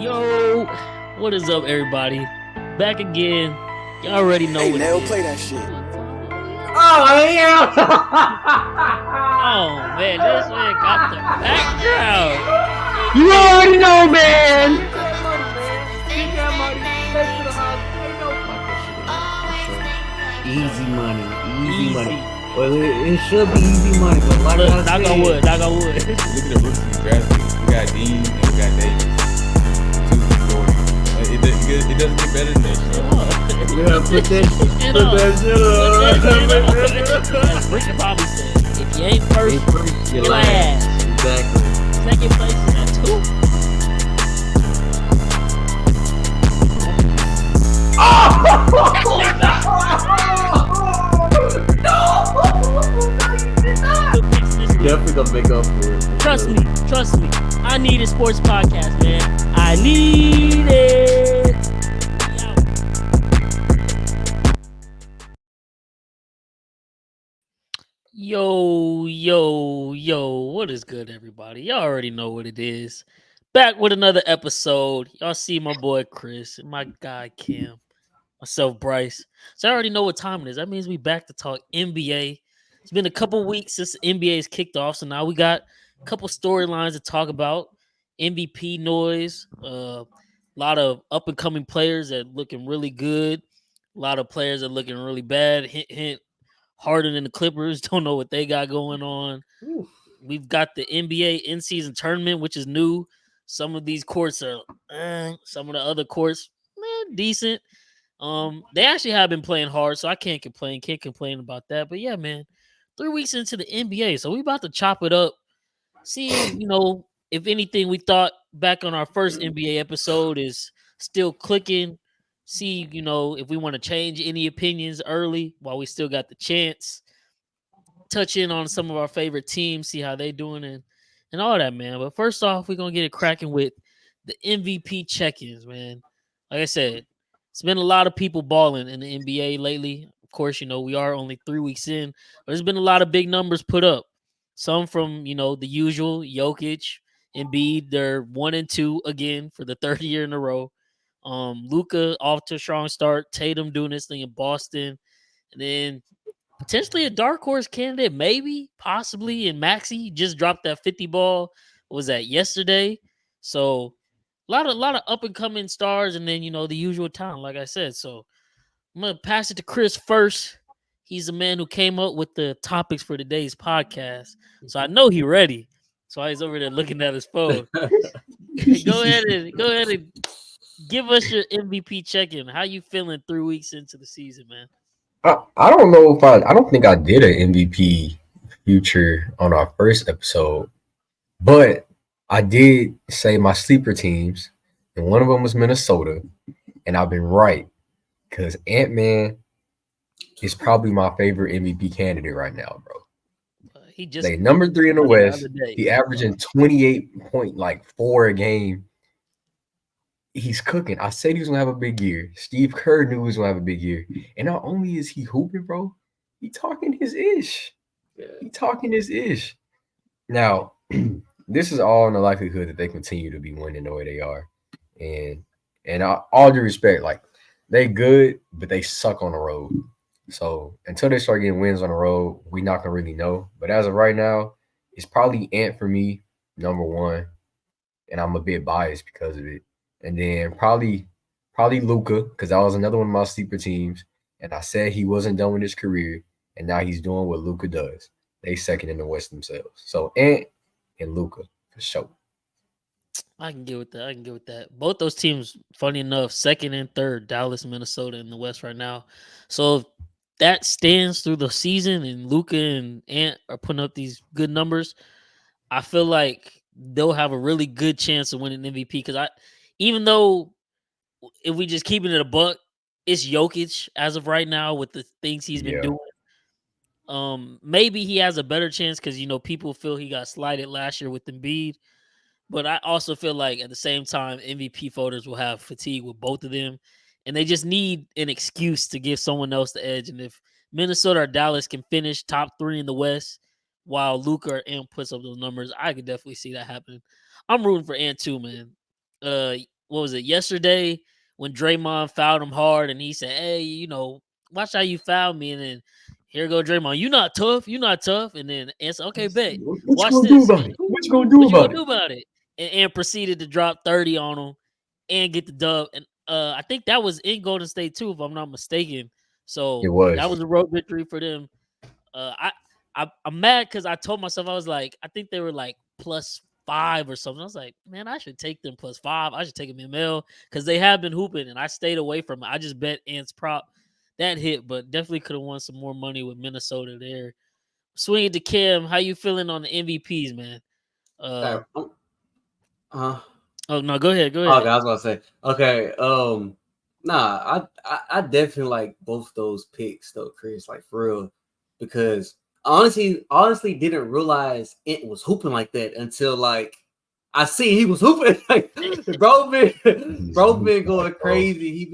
Yo, what is up, everybody? Back again. Y'all already know what Nail, it is. play that shit. Oh yeah! Oh man, this man got the background. You already know, man. Get that money, man. Get that money. Straight to the house. Ain't no fuck that shit in there. Easy money. Easy money. Well, it should be easy money, but like Look, I knock said, on wood, knock on wood. Look at the rookies draft picks. We got Dean and we got Davis. Two from Georgia. It doesn't get better than that shit. yeah, put that shit up. As Richard probably said, if you ain't first, You're you're last. Exactly. Second place is at 2. Definitely gonna make up for it. Trust me. I need a sports podcast, man. I need it. We out. Yo, what is good, everybody? Y'all already know what it is. Back with another episode. Y'all see my boy Chris and my guy Kim, myself Bryce. So I already know what time it is. That means we back to talk NBA. It's been a couple weeks since NBA's kicked off, so now we got a couple storylines to talk about. MVP noise, a lot of up and coming players that looking really good, a lot of players that looking really bad. Hint, hint. Harden and the Clippers don't know what they got going on. Oof. We've got the NBA in-season tournament, which is new. Some of these courts are, some of the other courts, decent. They actually have been playing hard, so I can't complain. Can't complain about that. But yeah, man, 3 weeks into the NBA, so we about to chop it up. See, if anything we thought back on our first NBA episode is still clicking. See, if we want to change any opinions early while we still got the chance. Touch in on some of our favorite teams, see how they doing and all that, man. But first off, we're gonna get it cracking with the MVP check-ins, man. Like I said, it's been a lot of people balling in the NBA lately. Of course, we are only 3 weeks in, but there's been a lot of big numbers put up. Some from the usual Jokic, Embiid, they're 1 and 2 again for the third year in a row. Luka off to a strong start. Tatum doing this thing in Boston, and then potentially a dark horse candidate, maybe, possibly, and Maxi just dropped that 50 ball. What was that yesterday? So a lot of up and coming stars, and then the usual talent, like I said. So I'm gonna pass it to Chris first. He's the man who came up with the topics for today's podcast. So I know he's ready. So he's over there looking at his phone. go ahead and give us your MVP check-in. How you feeling 3 weeks into the season, man? I don't know if I don't think I did an MVP future on our first episode, but I did say my sleeper teams, and one of them was Minnesota, and I've been right because Ant-Man is probably my favorite MVP candidate right now, bro. He just They number 3 in the other West. day. He averaging 28.4 a game. He's cooking. I said he was gonna have a big year. Steve Kerr knew he was gonna have a big year. And not only is he hooping, bro, he talking his ish. He talking his ish. Now, this is all in the likelihood that they continue to be winning the way they are. And all due respect, like they good, but they suck on the road. So until they start getting wins on the road, we not gonna really know. But as of right now, it's probably Ant for me, number one. And I'm a bit biased because of it. And then probably Luka, because that was another one of my sleeper teams. And I said he wasn't done with his career, and now he's doing what Luka does. They second in the West themselves. So Ant and Luka for sure. I can get with that. Both those teams, funny enough, second and third, Dallas, Minnesota in the West right now. So if that stands through the season and Luca and Ant are putting up these good numbers, I feel like they'll have a really good chance of winning MVP. Because even though if we just keeping it a buck, it's Jokic as of right now with the things he's been doing. Maybe he has a better chance because people feel he got slighted last year with Embiid. But I also feel like at the same time, MVP voters will have fatigue with both of them, and they just need an excuse to give someone else the edge. And if Minnesota or Dallas can finish top 3 in the West, while Luka or Ant puts up those numbers, I could definitely see that happening. I'm rooting for Ant too, man. what was it, yesterday when Draymond fouled him hard and he said, "Hey, watch how you foul me." And then here go Draymond, "You not tough, you not tough." And then answer, "Okay, bet. What you Watch gonna do this. about it? What you gonna do What you gonna about do it? about it?" And proceeded to drop 30 on him and get the dub. And I think that was in Golden State too, if I'm not mistaken. It So that was. was a road victory for them. Uh, I, I'm mad because I told myself, I was like, I think they were like +5 or something. I was like, man, I should take them +5. I should take them in mail because they have been hooping, and I stayed away from it. I just bet Ants prop that hit, but definitely could have won some more money with Minnesota there. Swing it to Kim. How you feeling on the MVPs, man? Okay, Oh no, go ahead, go okay, ahead. I was gonna say, okay, nah, I definitely like both those picks though, Chris, like for real, because honestly didn't realize it was hooping like that until like I see he was hooping. Like, He's bro been going bro. crazy. He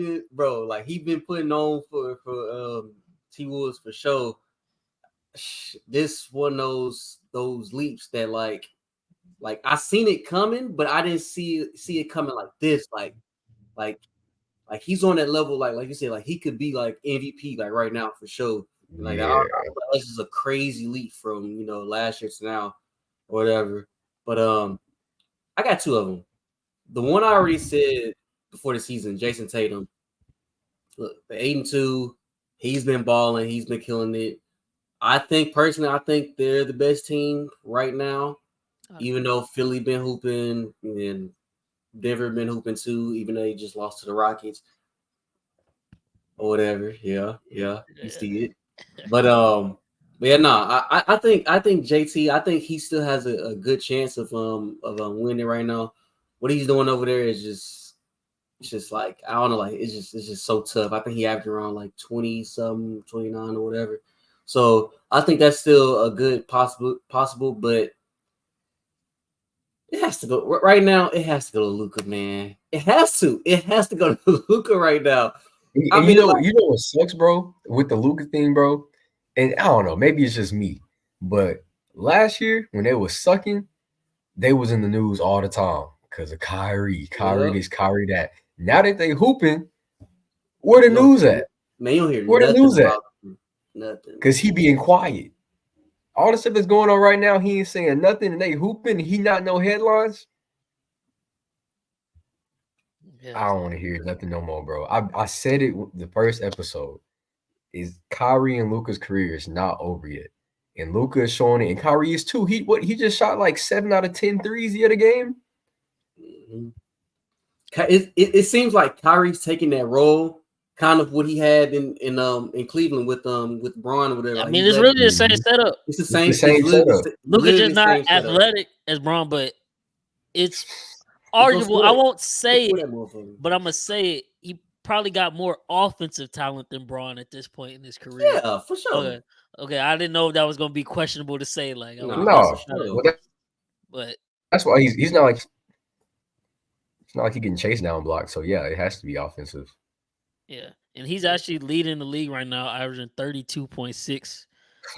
been putting on for T Wolves for sure. This one of those leaps that like I seen it coming, but I didn't see it coming like this. Like like he's on that level, like you said, like he could be like MVP like right now for sure. And like I Yeah. feel like this is a crazy leap from last year to now or whatever. But I got two of them. The one I already said before the season, Jason Tatum. Look, the 8-2, he's been balling, he's been killing it. I think personally, I think they're the best team right now. I Even agree. though Philly been hooping and Denver been hooping too, even though they just lost to the Rockets or whatever. Yeah, you see it. But yeah, no, I think JT, I think he still has a good chance of winning right now. What he's doing over there is just it's just like I don't know, like it's just so tough. I think he averaged around like 20 something, 29 or whatever. So I think that's still a good possible, but it has to go right now. It has to go to Luca, man. It has to. It has to go to Luca right now. I And mean, like, you know what sucks, bro, with the Luka thing, bro. And I don't know, maybe it's just me, but last year when they was sucking, they was in the news all the time because of Kyrie yep. this, Kyrie that. Now that they hooping, where the You don't news hear, at? man, you don't hear Where the nothing news at? about him. Nothing. Because he being quiet. All the stuff that's going on right now, he ain't saying nothing, and they hooping, and he not no headlines. Yeah, I don't want to hear nothing no more, bro. I said it the first episode. Is Kyrie and Luka's career is not over yet. And Luka is showing it, and Kyrie is too. He just shot like 7 out of 10 threes the other game. Mhm. It seems like Kyrie's taking that role, kind of what he had in Cleveland with Braun or whatever. I Like mean, he's it's letting really the same setup. it's the It's the same. It's same setup. Luka literally just the not same setup. athletic as Braun, but it's He's gonna arguable. score I it. won't He's gonna say score it, that motherfucker. but I'm gonna say it. He probably got more offensive talent than Braun at this point in his career. Yeah, for sure. Okay, okay. I didn't know if that was gonna be questionable to say. Like I was Nah, bust for a No, shot at, sure. well, but that's why he's not like it's not like he getting chased down block. So yeah, it has to be offensive. yeah, and he's actually leading the league right now, averaging 32.6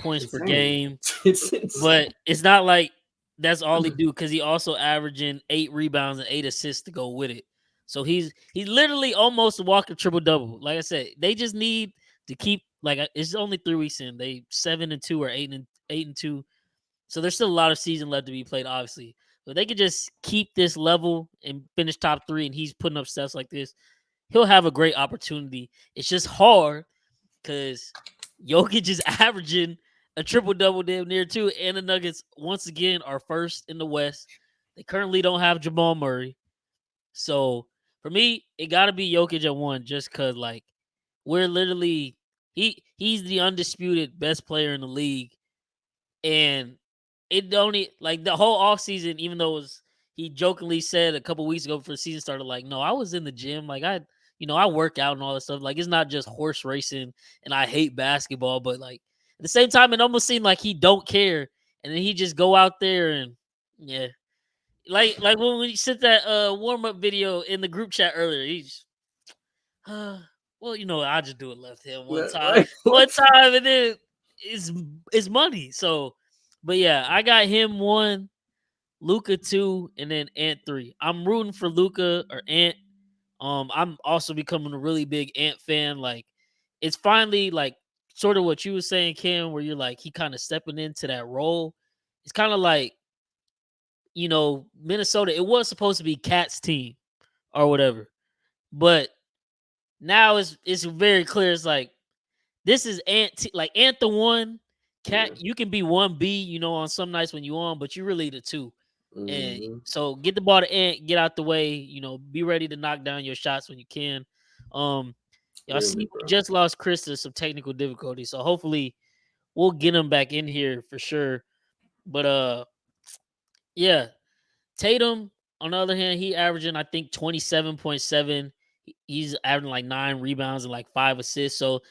points per Insane. game. It's insane. But it's not like that's all he do because he also averaging 8 rebounds and 8 assists to go with it. So he's literally almost a walking triple double. Like I said, they just need to keep like it's only 3 weeks in. They 7-2 or 8-2. So there's still a lot of season left to be played, obviously. But they could just keep this level and finish top 3, and he's putting up stats like this. He'll have a great opportunity. It's just hard because Jokic is averaging a triple double damn near too, and the Nuggets once again are first in the West. They currently don't have Jamal Murray, so for me, it got to be Jokic at 1, just because like we're literally he's the undisputed best player in the league, and it only like the whole offseason, even though it was he jokingly said a couple weeks ago before the season started, like, no, I was in the gym, like I work out and all that stuff. Like it's not just horse racing and I hate basketball, but like at the same time, it almost seemed like he don't care. And then he just go out there and yeah. Like when we sent that warm-up video in the group chat earlier, he's well, I just do it left hand one time. Right? One time and then it's money. So but yeah, I got him 1, Luca 2, and then Ant 3. I'm rooting for Luca or Ant I'm also becoming a really big Ant fan. Like, it's finally like sort of what you were saying, Cam, where you're like he kind of stepping into that role. It's kind of like, Minnesota. It was supposed to be Cat's team or whatever, but now it's very clear. It's like this is like Ant the one. Cat, Yeah. you can be 1B, on some nights when you on, but you really the two. And Mm-hmm. so get the ball to Ant, get out the way, be ready to knock down your shots when you can. Um, I see Really, we bro. just lost Chris to some technical difficulty, so hopefully we'll get him back in here for sure. But yeah, Tatum, on the other hand, he averaging I think 27.7. He's averaging like 9 rebounds and like 5 assists. So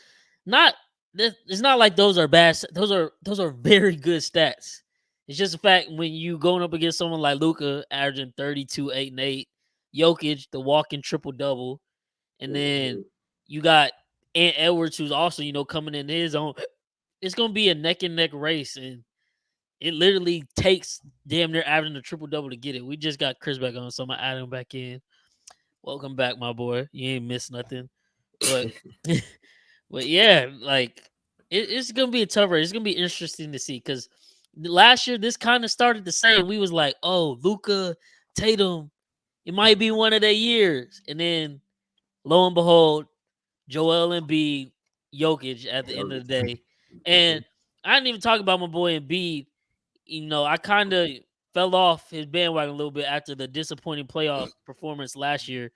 not it's not like those are bad. Those are very good stats. It's just the fact when you going up against someone like Luca averaging 32, 8, and 8, Jokic, the walking triple double, and then Mm-hmm. you got Ant Edwards, who's also, coming in his own. It's gonna be a neck and neck race, and it literally takes damn near averaging a triple double to get it. We just got Chris back on, so I'm gonna add him back in. Welcome back, my boy. You ain't missed nothing. But but yeah, like it's gonna be a tough race. It's gonna be interesting to see because last year this kind of started the same. We was like, oh, Luca, Tatum, it might be one of their years, and then lo and behold, Joel Embiid, Jokic at the end of the day, and I didn't even talk about my boy Embiid. I kind of fell off his bandwagon a little bit after the disappointing playoff performance last year.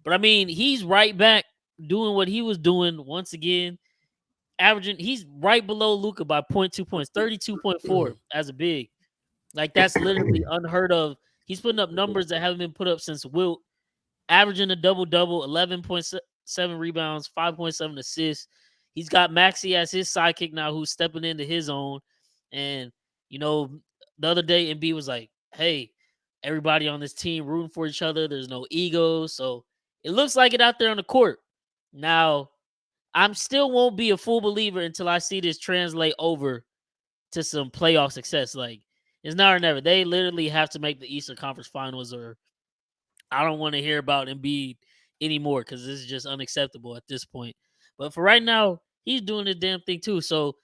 But I mean, he's right back doing what he was doing once again, averaging, he's right below Luca by point 2 points, 32.4 as a big. Like, that's literally unheard of. He's putting up numbers that haven't been put up since Wilt, averaging a double double, 11.7 rebounds, 5.7 assists. He's got Maxi as his sidekick now, who's stepping into his own. And the other day, Embiid was like, "Hey, everybody on this team rooting for each other. There's no ego, so it looks like it out there on the court." Now, I'm still won't be a full believer until I see this translate over to some playoff success. Like, it's now or never. They literally have to make the Eastern Conference Finals, or I don't want to hear about Embiid anymore because this is just unacceptable at this point. But for right now, he's doing the damn thing too. So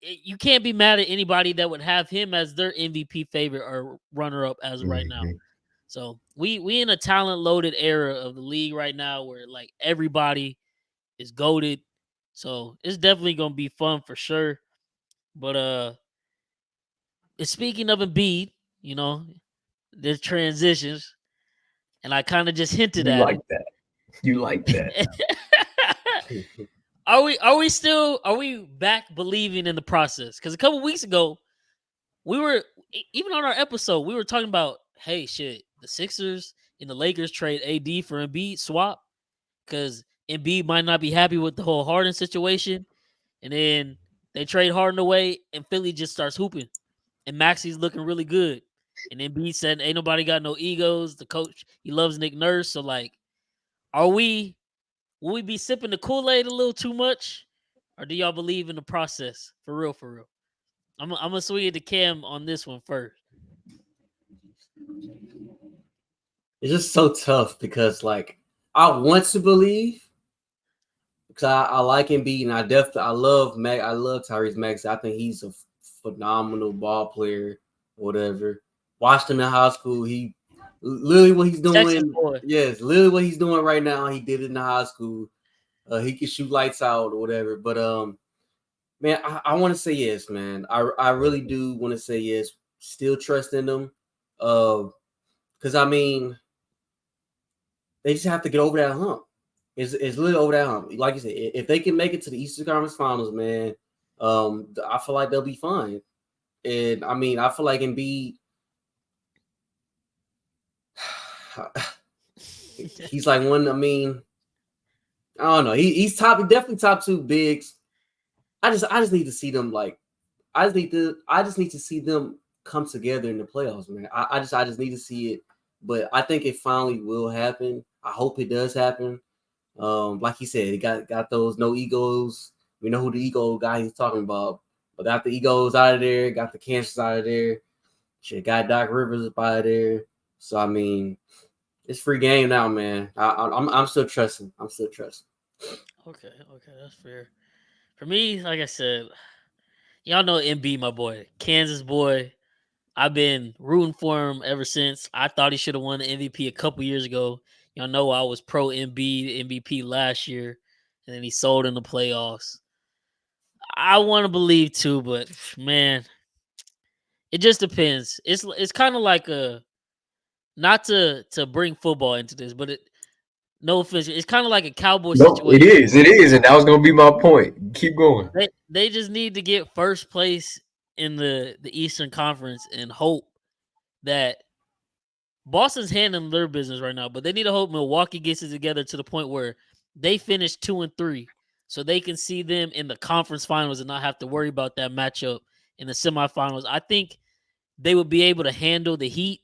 you can't be mad at anybody that would have him as their MVP favorite or runner up as of right now. Mhm. So we in a talent loaded era of the league right now where like everybody is goated. So it's definitely gonna be fun for sure. But speaking of Embiid, you know, there's transitions, and I kind of just hinted You at like that. You like that. it. Are we back believing in the process? Because a couple weeks ago, we were even on our episode, we were talking about, hey, shit, the Sixers and the Lakers trade AD for Embiid swap because Embiid might not be happy with the whole Harden situation, and then they trade Harden away, and Philly just starts hooping, and Maxi's looking really good, and Embiid said, "Ain't nobody got no egos." The coach, he loves Nick Nurse, so like, are we? Will we be sipping the Kool-Aid a little too much? Or do y'all believe in the process? For real, for real. I'm gonna swing it to Cam on this one first. It's just so tough because, like, I want to believe because I like Embiid and I love Mac. I love Tyrese Maxey. I think he's a phenomenal ball player. Whatever. Watched him in high school. He literally what he's Texas doing. boy. Yes, literally what he's doing right now. He did it in the high school. He can shoot lights out or whatever. But man, I want to say yes, man. I really do want to say yes. Still trust in them. Because I mean, they just have to get over that hump. It's literally over that hump. Like you said, if they can make it to the Eastern Conference Finals, man, I feel like they'll be fine. And I mean, I feel like Embiid, he's like one. I mean, I don't know. He's top, definitely top two bigs. I just need to see them like. I just need to see them come together in the playoffs, man. I just need to see it. But I think it finally will happen. I hope it does happen. Like he said, he got those no egos. We know who the ego guy he's talking about. But got the egos out of there, got the cancers out of there. Shit, got Doc Rivers up out of there. So I mean, It's free game now, man. I'm still trusting. I'm still trusting. Okay, that's fair. For me, like I said, y'all know MB, my boy, Kansas boy. I've been rooting for him ever since. I thought he should have won the MVP a couple years ago. Y'all know I was pro MB MVP last year, and then he sold in the playoffs. I want to believe too, but man, it just depends. It's kind of like a not to bring football into this, but no offense, it's kind of like a Cowboy No, it situation. is. It is, and that was gonna be my point. Keep going. They just need to get first place in the Eastern Conference and hope that Boston's handling their business right now, but they need to hope Milwaukee gets it together to the point where they finish 2-3, so they can see them in the conference finals and not have to worry about that matchup in the semifinals. I think they would be able to handle the Heat,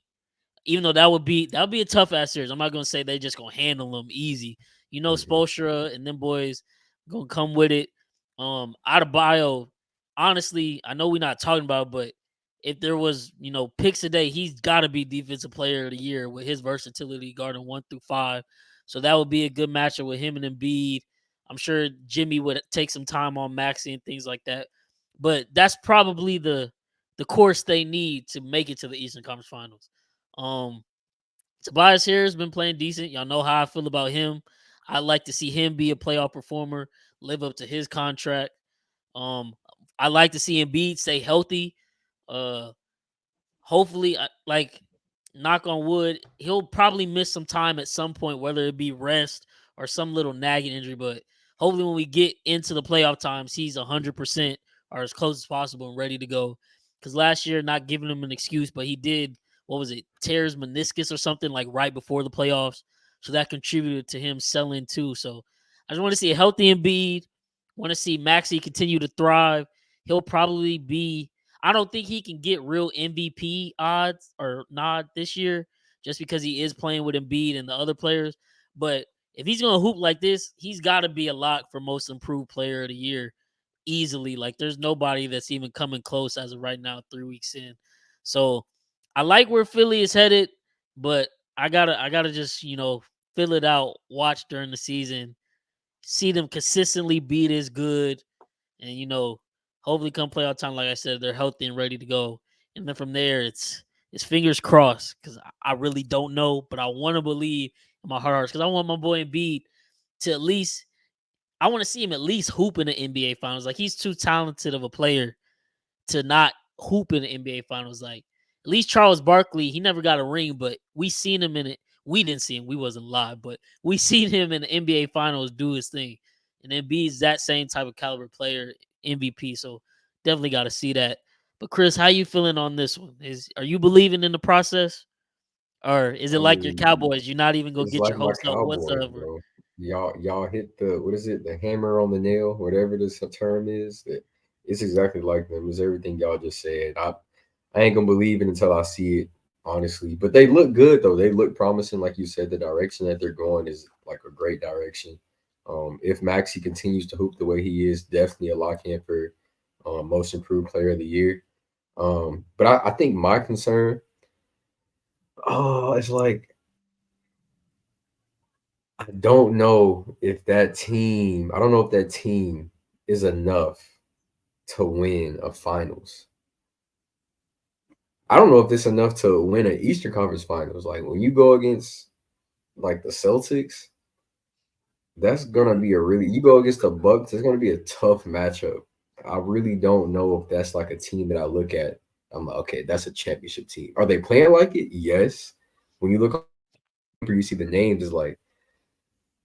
even though that would be a tough ass series. I'm not gonna say they just gonna handle them easy. You know, Mhm. Spoelstra and them boys gonna come with it. Adebayo, honestly, I know we're not talking about it, but if there was, picks a day, he's got to be defensive player of the year with his versatility guarding 1 through 5. So that would be a good matchup with him and Embiid. I'm sure Jimmy would take some time on Maxey and things like that. But that's probably the course they need to make it to the Eastern Conference Finals. Um, Tobias Harris been playing decent. Y'all know how I feel about him. I like to see him be a playoff performer, live up to his contract. Um, I like to see Embiid stay healthy. Uh, Hopefully, like knock on wood, he'll probably miss some time at some point, whether it be rest or some little nagging injury. But hopefully, when we get into the playoff times, he's 100% or as close as possible and ready to go. Because last year, not giving him an excuse, but he did, what was it, tear his meniscus or something like right before the playoffs. So that contributed to him selling too. So I just want to see a healthy Embiid. Want to see Maxey continue to thrive. He'll probably be, I don't think he can get real MVP odds or nod this year just because he is playing with Embiid and the other players. But if he's going to hoop like this, he's got to be a lock for most improved player of the year easily. Like there's nobody that's even coming close as of right now, 3 weeks in. So I like where Philly is headed, but I gotta just, fill it out, watch during the season, see them consistently be this good, and hopefully come playoff time, like I said, they're healthy and ready to go. And then from there, it's fingers crossed because I really don't know, but I want to believe in my heart because I want my boy Embiid to at least, I want to see him at least hoop in the NBA Finals. Like he's too talented of a player to not hoop in the NBA Finals. Like at least Charles Barkley, he never got a ring, but we seen him in it. We didn't see him. We wasn't live, but we seen him in the NBA Finals do his thing. And then B's that same type of caliber player, MVP. So definitely got to see that. But Chris, how you feeling on this one? Are you believing in the process, or is it I like your mean, Cowboys? You're not even gonna it's get your like my hopes up Cowboys, whatsoever. bro. Y'all hit the what is it? The hammer on the nail, whatever this term is. It's exactly like them. It's everything y'all just said. I ain't gonna believe it until I see it, honestly. But they look good though. They look promising, like you said. The direction that they're going is like a great direction. If Maxi continues to hoop the way he is, definitely a lock in for most improved player of the year. But I think my concern, it's like I don't know if that team. I don't know if that team is enough to win a finals. I don't know if it's enough to win an Eastern Conference Finals. Like when you go against like the Celtics, that's gonna be a really. You go against the Bucks, it's gonna be a tough matchup. I really don't know if that's like a team that I look at. I'm like, okay, that's a championship team. Are they playing like it? Yes. When you look on paper, you see the names. It's like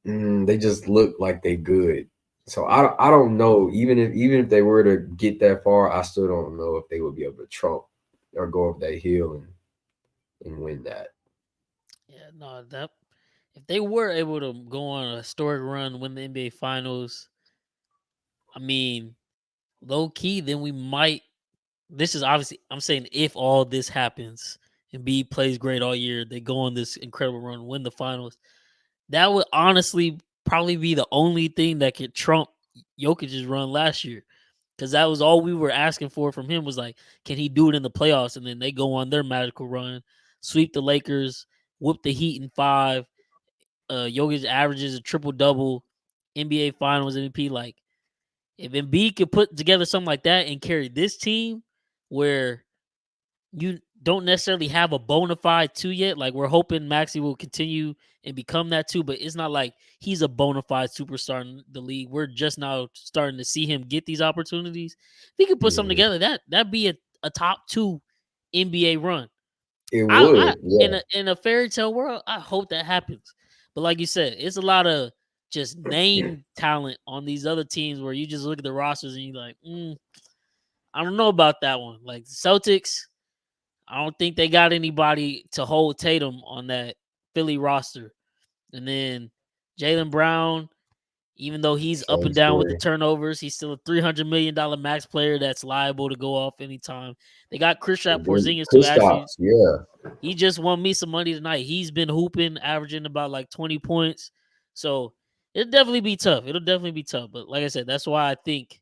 they just look like they good. So I don't know. Even if they were to get that far, I still don't know if they would be able to trump or go up that hill and win that. Yeah, no, that if they were able to go on a historic run, win the NBA Finals, I mean, low key, then we might. This is obviously, I'm saying if all this happens and B plays great all year, they go on this incredible run, win the finals. That would honestly probably be the only thing that could trump Jokic's run last year. Because that was all we were asking for from him was like, can he do it in the playoffs? And then they go on their magical run, sweep the Lakers, whoop the Heat in 5. Jokic averages a triple double, NBA Finals MVP. Like if Embiid could put together something like that and carry this team, where you don't necessarily have a bona fide two yet. Like we're hoping Maxi will continue and become that too, but it's not like he's a bona fide superstar in the league. We're just now starting to see him get these opportunities. If he could put something Mhm. together, that'd be a top 2 NBA run. It I would, yeah. in a fairy tale world, I hope that happens. But like you said, it's a lot of just name talent on these other teams where you just look at the rosters and you're like, I don't know about that one. Like the Celtics, I don't think they got anybody to hold Tatum on that Philly roster. And then Jaylen Brown, even though he's up Same and down with the story. turnovers, he's still a $300 million max player that's liable to go off anytime. They got Kristaps And then Porzingis too. Actually, Kristaps, yeah. he just won me some money tonight. He's been hooping, averaging about like 20 points. So it'll definitely be tough. It'll definitely be tough. But like I said, that's why I think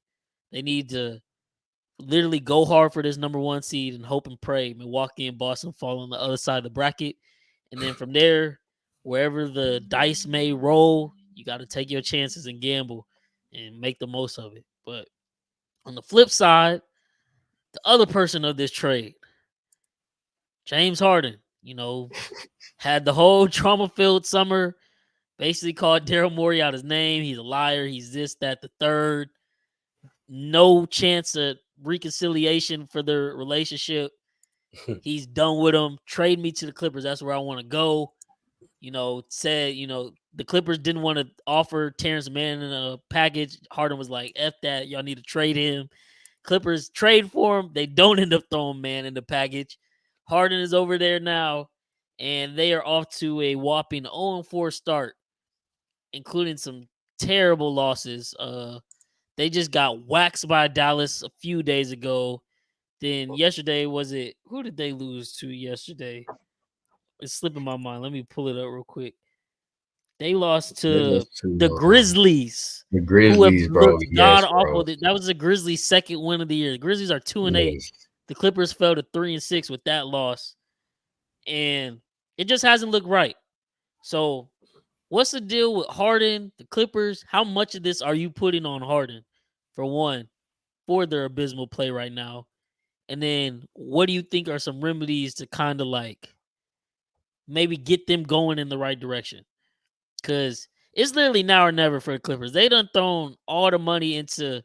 they need to literally go hard for this number 1 seed and hope and pray Milwaukee and Boston fall on the other side of the bracket. And then from there, wherever the dice may roll, you got to take your chances and gamble and make the most of it. But on the flip side, the other person of this trade, James Harden, had the whole trauma filled summer, basically called Daryl Morey out his name. He's a liar. He's this, that, the third. No chance of reconciliation for their relationship. He's done with them. Trade me to the Clippers. That's where I want to go. Said, the Clippers didn't want to offer Terrence Mann in a package. Harden was like, F that. Y'all need to trade him. Clippers trade for him. They don't end up throwing Mann in the package. Harden is over there now, and they are off to a whopping 0-4 start, including some terrible losses. They just got waxed by Dallas a few days ago. Then yesterday, who did they lose to yesterday? It's slipping my mind. Let me pull it up real quick. They lost They to lost to the Grizzlies, the who have Grizzlies, bro. looked god Yes, awful. bro. That was the Grizzlies' second win of the year. The Grizzlies are 2-8. Yes. The Clippers fell to 3-6 with that loss, and it just hasn't looked right. So, what's the deal with Harden, the Clippers? How much of this are you putting on Harden, for one, for their abysmal play right now? And then what do you think are some remedies to kind of like maybe get them going in the right direction? Because it's literally now or never for the Clippers. They done thrown all the money into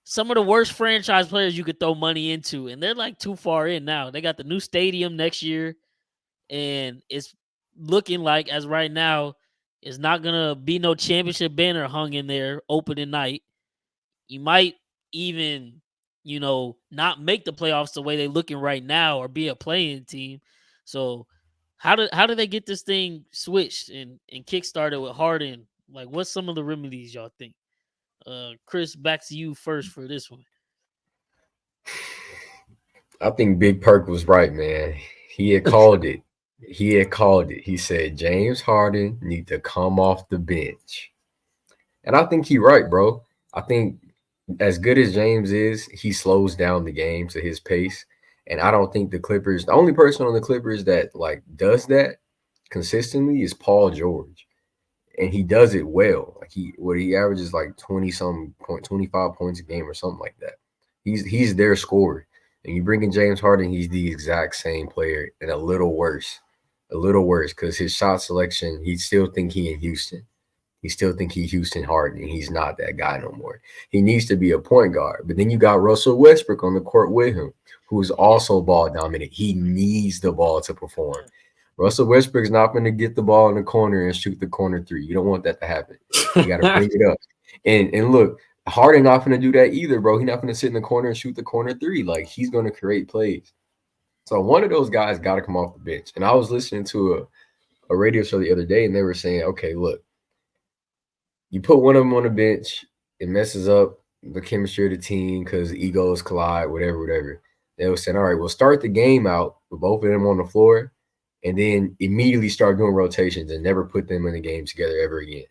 some of the worst franchise players you could throw money into, and they're like too far in now. They got the new stadium next year, and it's looking like, as right now, it's not gonna be no championship banner hung in there opening night. You might even, not make the playoffs the way they're looking right now or be a playing team. So how do they get this thing switched and kickstarted with Harden? Like, what's some of the remedies y'all think? Chris, back to you first for this one. I think Big Perk was right, man. He had called it. He had called it. He said James Harden need to come off the bench. And I think he's right, bro. I think as good as James is, he slows down the game to his pace. And I don't think the Clippers, the only person on the Clippers that like does that consistently is Paul George. And he does it well. Like he averages like 20 some point 25 points a game or something like that. He's their scorer. And you bring in James Harden, he's the exact same player and a little worse. A little worse because his shot selection, he still think he in Houston. He still think he Houston Harden, and he's not that guy no more. He needs to be a point guard. But then you got Russell Westbrook on the court with him, who's Yeah. also ball dominant. He needs the ball to perform. Russell Westbrook's not going to get the ball in the corner and shoot the corner three. You don't want that to happen. You got to bring it up. And look, Harden not going to do that either, bro. He's not going to sit in the corner and shoot the corner three. Like, he's going to create plays. So one of those guys got to come off the bench. And I was listening to a radio show the other day, and they were saying, okay, look, you put one of them on the bench, it messes up the chemistry of the team because egos collide, whatever, whatever. They were saying, all right, we'll start the game out with both of them on the floor and then immediately start doing rotations and never put them in the game together ever again.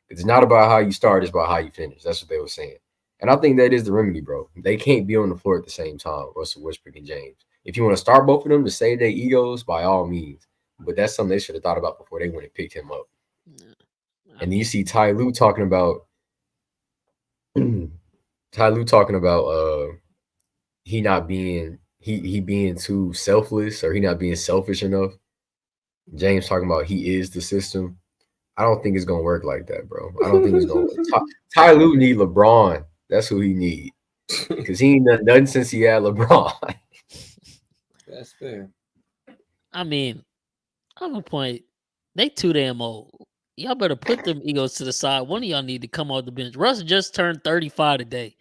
It's not about how you start, it's about how you finish. That's what they were saying. And I think that is the remedy, bro. They can't be on the floor at the same time, Russell Westbrook and James. If you want to start both of them to save their egos, by all means. but that's something they should have thought about before they went and picked him up. I And you mean, see Ty Lue talking about he not being he being too selfless or he not being selfish enough. James talking about he is the system. I don't think it's gonna work like that, bro. I don't think it's gonna work. Ty Lue need LeBron. That's who he need because he ain't done nothing since he had LeBron. That's fair. I mean, I'm a point. They too damn old. Y'all better put them egos to the side. One of y'all need to come off the bench. Russ just turned 35 today.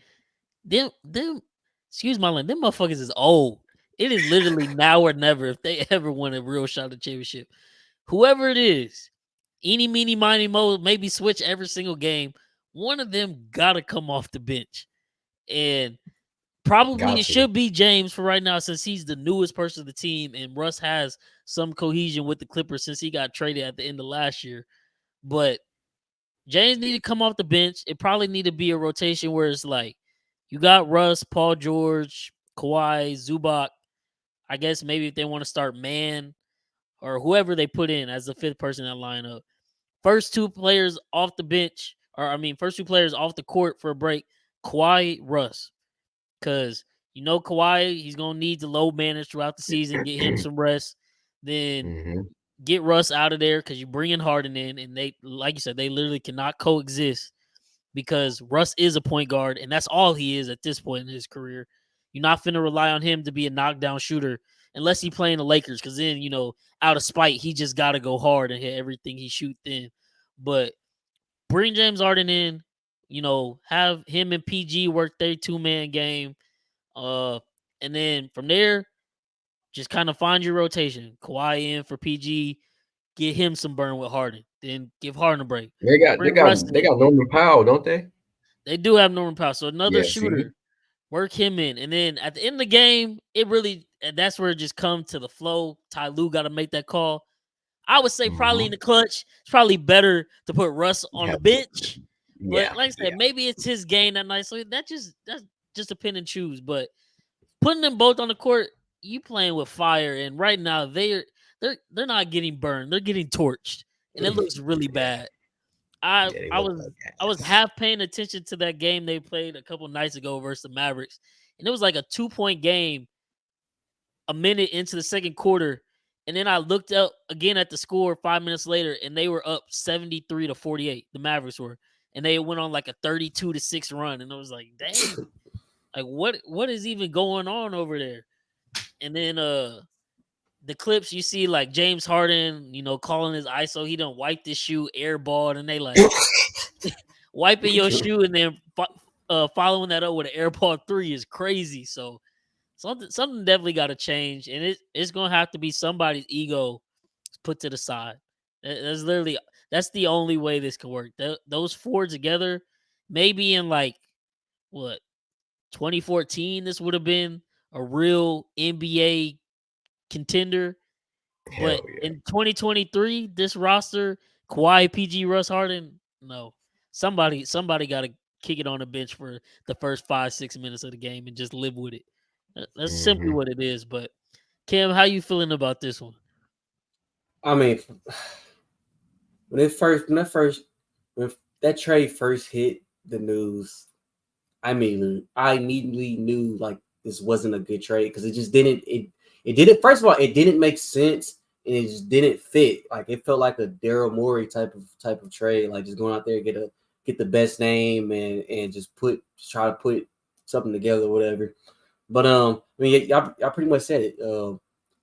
Them, excuse my language, them motherfuckers is old. It is literally now or never if they ever win a real shot at championship. Whoever it is, eeny, meeny, miny, mo, maybe switch every single game. One of them gotta come off the bench. And probably Got it to. should be James for right now since he's the newest person of the team and Russ has some cohesion with the Clippers since he got traded at the end of last year. But James need to come off the bench. It probably need to be a rotation where it's like you got Russ, Paul George, Kawhi, Zubac. I guess maybe if they want to start Man or whoever they put in as the fifth person in that lineup. First two players off the bench, or I mean, first two players off the court for a break. Kawhi, Russ, because you know Kawhi, he's gonna need to load manage throughout the season, get him some rest. Then Mm-hmm. get Russ out of there because you bring in Harden in, and they, like you said, they literally cannot coexist because Russ is a point guard, and that's all he is at this point in his career. You're not finna rely on him to be a knockdown shooter unless he playing the Lakers, because then, you know, out of spite, he just got to go hard and hit everything he shoot in. But bring James Harden in, you know, have him and PG work their two-man game. Uh, and then from there, just kind of find your rotation. Kawhi in for PG, get him some burn with Harden. Then give Harden a break. They got they Bring got Russ they in. got Norman Powell, don't they? They do have Norman Powell. So another Yeah. See. shooter, work him in. And then at the end of the game, it really, and that's where it just comes to the flow. Ty Lue got to make that call. I would say probably in Mm-hmm. the clutch, it's probably better to put Russ on Yeah. the bench. But Yeah. like I Yeah. said, maybe it's his game that night. So that's just a pin and choose. But putting them both on the court, you playing with fire. And right now they're not getting burned. They're getting torched. And it looks really Yeah. bad. I Yeah. They I look was like I was ass. half paying attention to that game they played a couple nights ago versus the Mavericks, and it was like a 2 point game a minute into the second quarter, and then I looked up again at the score 5 minutes later, and they were up 73-48. The Mavericks were, and they went on like a 32-6 run, and I was like, dang, like what is even going on over there? And then the clips you see like James Harden, you know, calling his ISO, he done wiped his shoe, airballed, and they like wiping your shoe and then following that up with an AirPod 3 is crazy. So something definitely got to change, and it's gonna have to be somebody's ego put to the side. That's the only way this can work. Those four together, maybe in like what 2014, this would have been a real NBA contender. But Hell yeah. in 2023, this roster, Kawhi, PG, Russ, Harden, no. Somebody got to kick it on the bench for the first 5-6 minutes of the game and just live with it. That's simply Mm-hmm. what it is. But Cam, how you feeling about this one? I mean, when that trade first hit the news, I immediately knew like this wasn't a good trade because it didn't, first of all, it didn't make sense and it just didn't fit. Like it felt like a Daryl Morey type of trade, like just going out there and get the best name and just try to put something together or whatever. But I mean, y'all pretty much said it.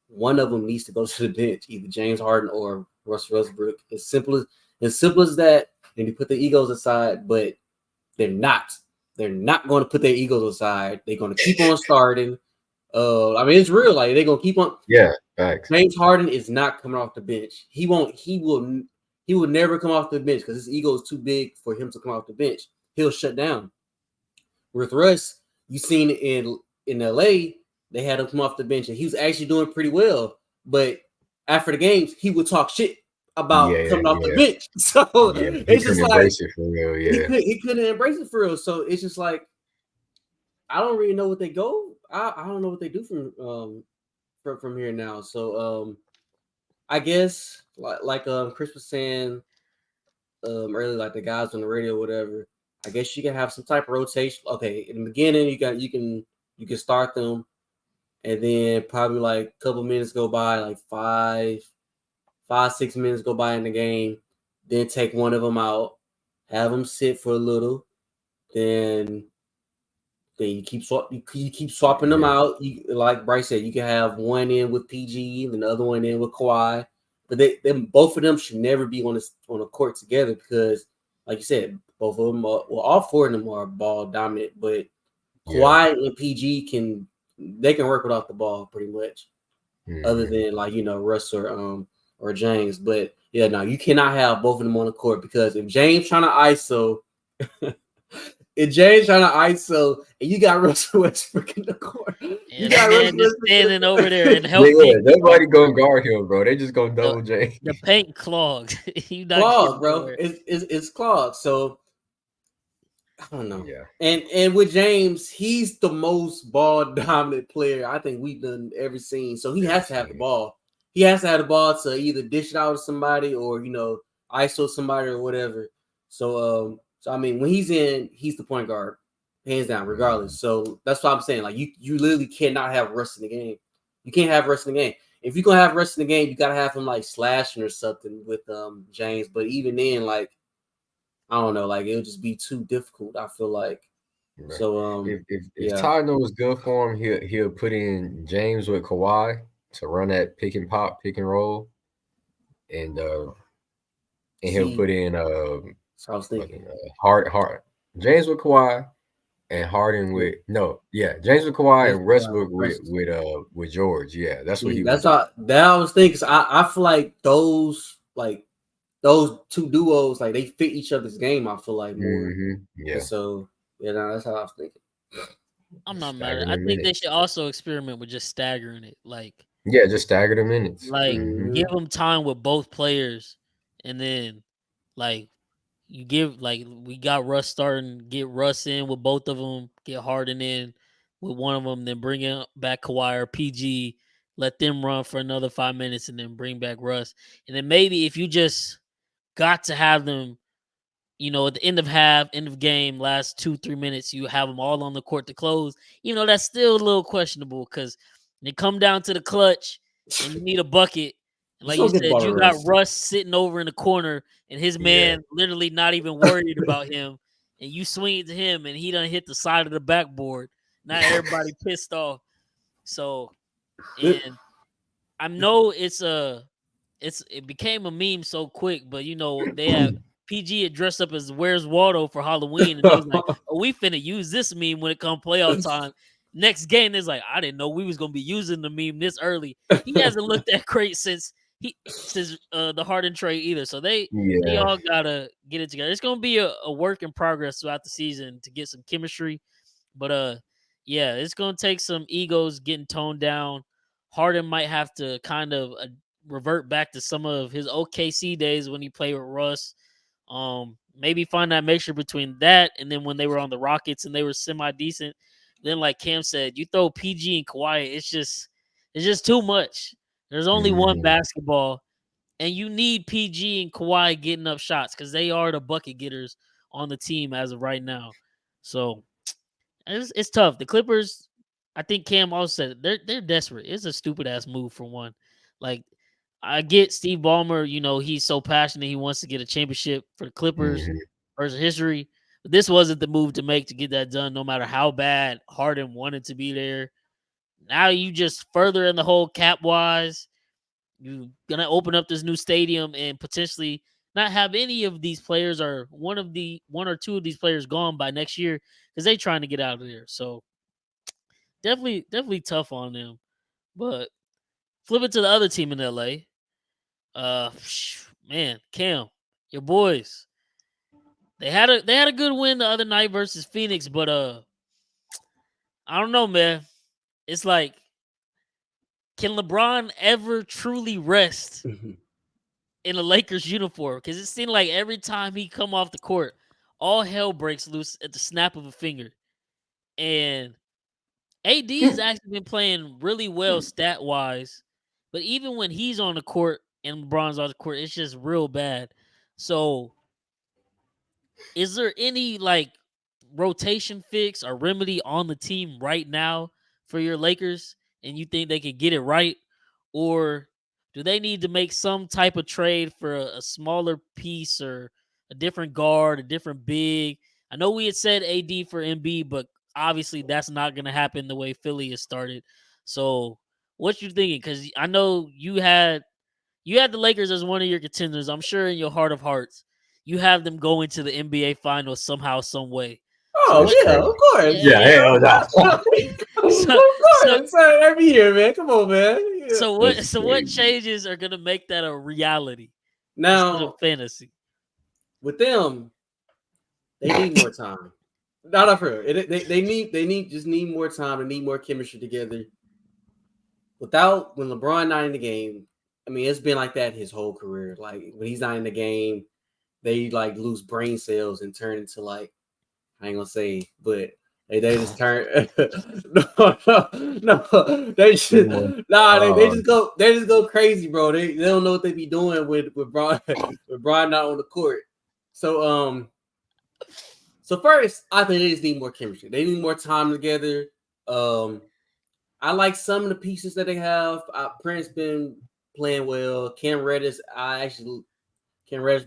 One of them needs to go to the bench, either James Harden or Russell Westbrook. As simple as that. And you put the egos aside, but they're not. They're not going to put their egos aside. They're going to keep on starting. I mean, it's real. Like they're going to keep on. Yeah. Facts. James Harden is not coming off the bench. He won't. He will never come off the bench because his ego is too big for him to come off the bench. He'll shut down. With Russ, you seen in LA, they had him come off the bench and he was actually doing pretty well. But after the games, he would talk shit about Yeah. coming off the Yeah. bench. So Yeah. He it's just couldn't like embrace it for real. Yeah. he couldn't embrace it for real. So it's just like I don't really know what they go. I don't know what they do from here now. So I guess like Chris was saying earlier, like the guys on the radio, or whatever. I guess you can have some type of rotation. Okay, in the beginning, you can start them, and then probably like a couple minutes go by, like 6 minutes go by in the game. Then take one of them out, have them sit for a little, then you keep swapping them Yeah. out. You like Bryce said, you can have one in with PG and the other one in with Kawhi. But both of them should never be on a court together because, like you said, both of them all four of them are ball dominant. But Yeah. Kawhi and PG can work without the ball pretty much, other Mhm. than like Russ or James. But yeah, no, you cannot have both of them on the court because if James trying to ISO. If James trying to ISO and you got Russell Westbrook in the corner, you Yeah, that got man Russell just Westbrook in standing over there the and Yeah, help yeah. getting clogged, Nobody gonna bro. guard him, bro. They just gonna The double J. the paint clogged. You not clogged, getting bro. nowhere. It's clogged. So I don't know. Yeah. And with James, he's the most ball dominant player I think we've done ever seen. So he Ever has to have the seen. ball. He has to have the ball to either dish it out to somebody or ISO somebody or whatever. So I mean, when he's in, he's the point guard, hands down, regardless. So that's what I'm saying. Like you literally cannot have Russ in the game. You can't have Russ in the game. If you're gonna have Russ in the game, you gotta have him like slashing or something with James. But even then, like I don't know, like it'll just be too difficult. I feel like Bro. so. If Yeah. Ty knows good for him, he'll put in James with Kawhi to run that pick and pop, pick and roll, and he'll See, put in so I was thinking. fucking hard James with Kawhi and Harden Yeah, with no, yeah, James with Kawhi James and Brown Westbrook with versus. with George. Yeah, that's what See, he would that's do. how that I was thinking. 'Cause I feel like those two duos like they fit each other's game. I feel like more, and Yeah, so yeah, no, that's how I was thinking. I'm not mad at it. stagger I the think they minutes. should also experiment with just staggering it. Yeah, just stagger the minutes. Give Mm-hmm. them time with both players, and then like you give we got Russ starting, get Russ in with both of them, get Harden in with one of them, then bring in back Kawhi or PG, let them run for another 5 minutes, and then bring back Russ, and then maybe if you just got to have them at the end of half, end of game, last 2-3 minutes, you have them all on the court to close. That's still a little questionable because they come down to the clutch and you need a bucket. And Just like you don't get the said, ball to you got Russ. Russ sitting over in the corner and his Yeah. man literally not even worried about him. And you swing it to him and he done hit the side of the backboard. Now everybody pissed off. So, and I know it became a meme so quick, but they had PG had dressed up as Where's Waldo for Halloween, and they was like, "Oh, we finna use this meme when it come playoff time." Next game, it's like, I didn't know we was gonna be using the meme this early. He hasn't looked that great since the Harden trade either. So they Yeah. all gotta get it together. It's gonna be a work in progress throughout the season to get some chemistry, but yeah, it's gonna take some egos getting toned down. Harden might have to kind of revert back to some of his OKC days when he played with Russ. Maybe find that mixture between that and then when they were on the Rockets and they were semi decent. Then, like Cam said, you throw PG and Kawhi, it's just too much. There's only one Mhm. basketball, and you need PG and Kawhi getting up shots because they are the bucket getters on the team as of right now. So it's tough. The Clippers, I think Cam also said they're desperate. It's a stupid ass move for one. Like I get Steve Ballmer, he's so passionate he wants to get a championship for the Clippers Mhm. versus history. But this wasn't the move to make to get that done, no matter how bad Harden wanted to be there. Now you just further in the hole cap wise. You're gonna open up this new stadium and potentially not have any of these players or one or two of these players gone by next year because they trying to get out of there. So definitely tough on them. But flip it to the other team in LA. Man, Cam, your boys. They had a good win the other night versus Phoenix, but I don't know, man. It's like, can LeBron ever truly rest in a Lakers uniform? Because it seemed like every time he come off the court, all hell breaks loose at the snap of a finger. And AD has actually been playing really well stat wise, but even when he's on the court and LeBron's on the court, it's just real bad. So, is there any like rotation fix or remedy on the team right now for your Lakers, and you think they could get it right, or do they need to make some type of trade for a smaller piece or a different guard, a different big? I know we had said AD for MB, but obviously that's not going to happen the way Philly has started. So, what you thinking? Because I know you had the Lakers as one of your contenders. I'm sure in your heart of hearts, you have them going to the NBA Finals somehow, some way. So Oh That's what? yeah, crazy. of course. Yeah, Yeah, yeah. hell no. So, Of so, course. Every year, man. Come on, man. Yeah. so what? That's So what crazy. changes are gonna make that a reality instead of Now fantasy? with them, they need more time. Not for real. They need more time. They need more chemistry together. Without when LeBron not in the game, I mean it's been like that his whole career. Like when he's not in the game, they like lose brain cells and turn into like I ain't gonna say, but they just turn no, they just Need more. they just go crazy, bro. They don't know what they be doing with Brian with Brian not on the court. So so first I think they just need more chemistry. They need more time together. I like some of the pieces that they have. Prince been playing well. Cam Reddish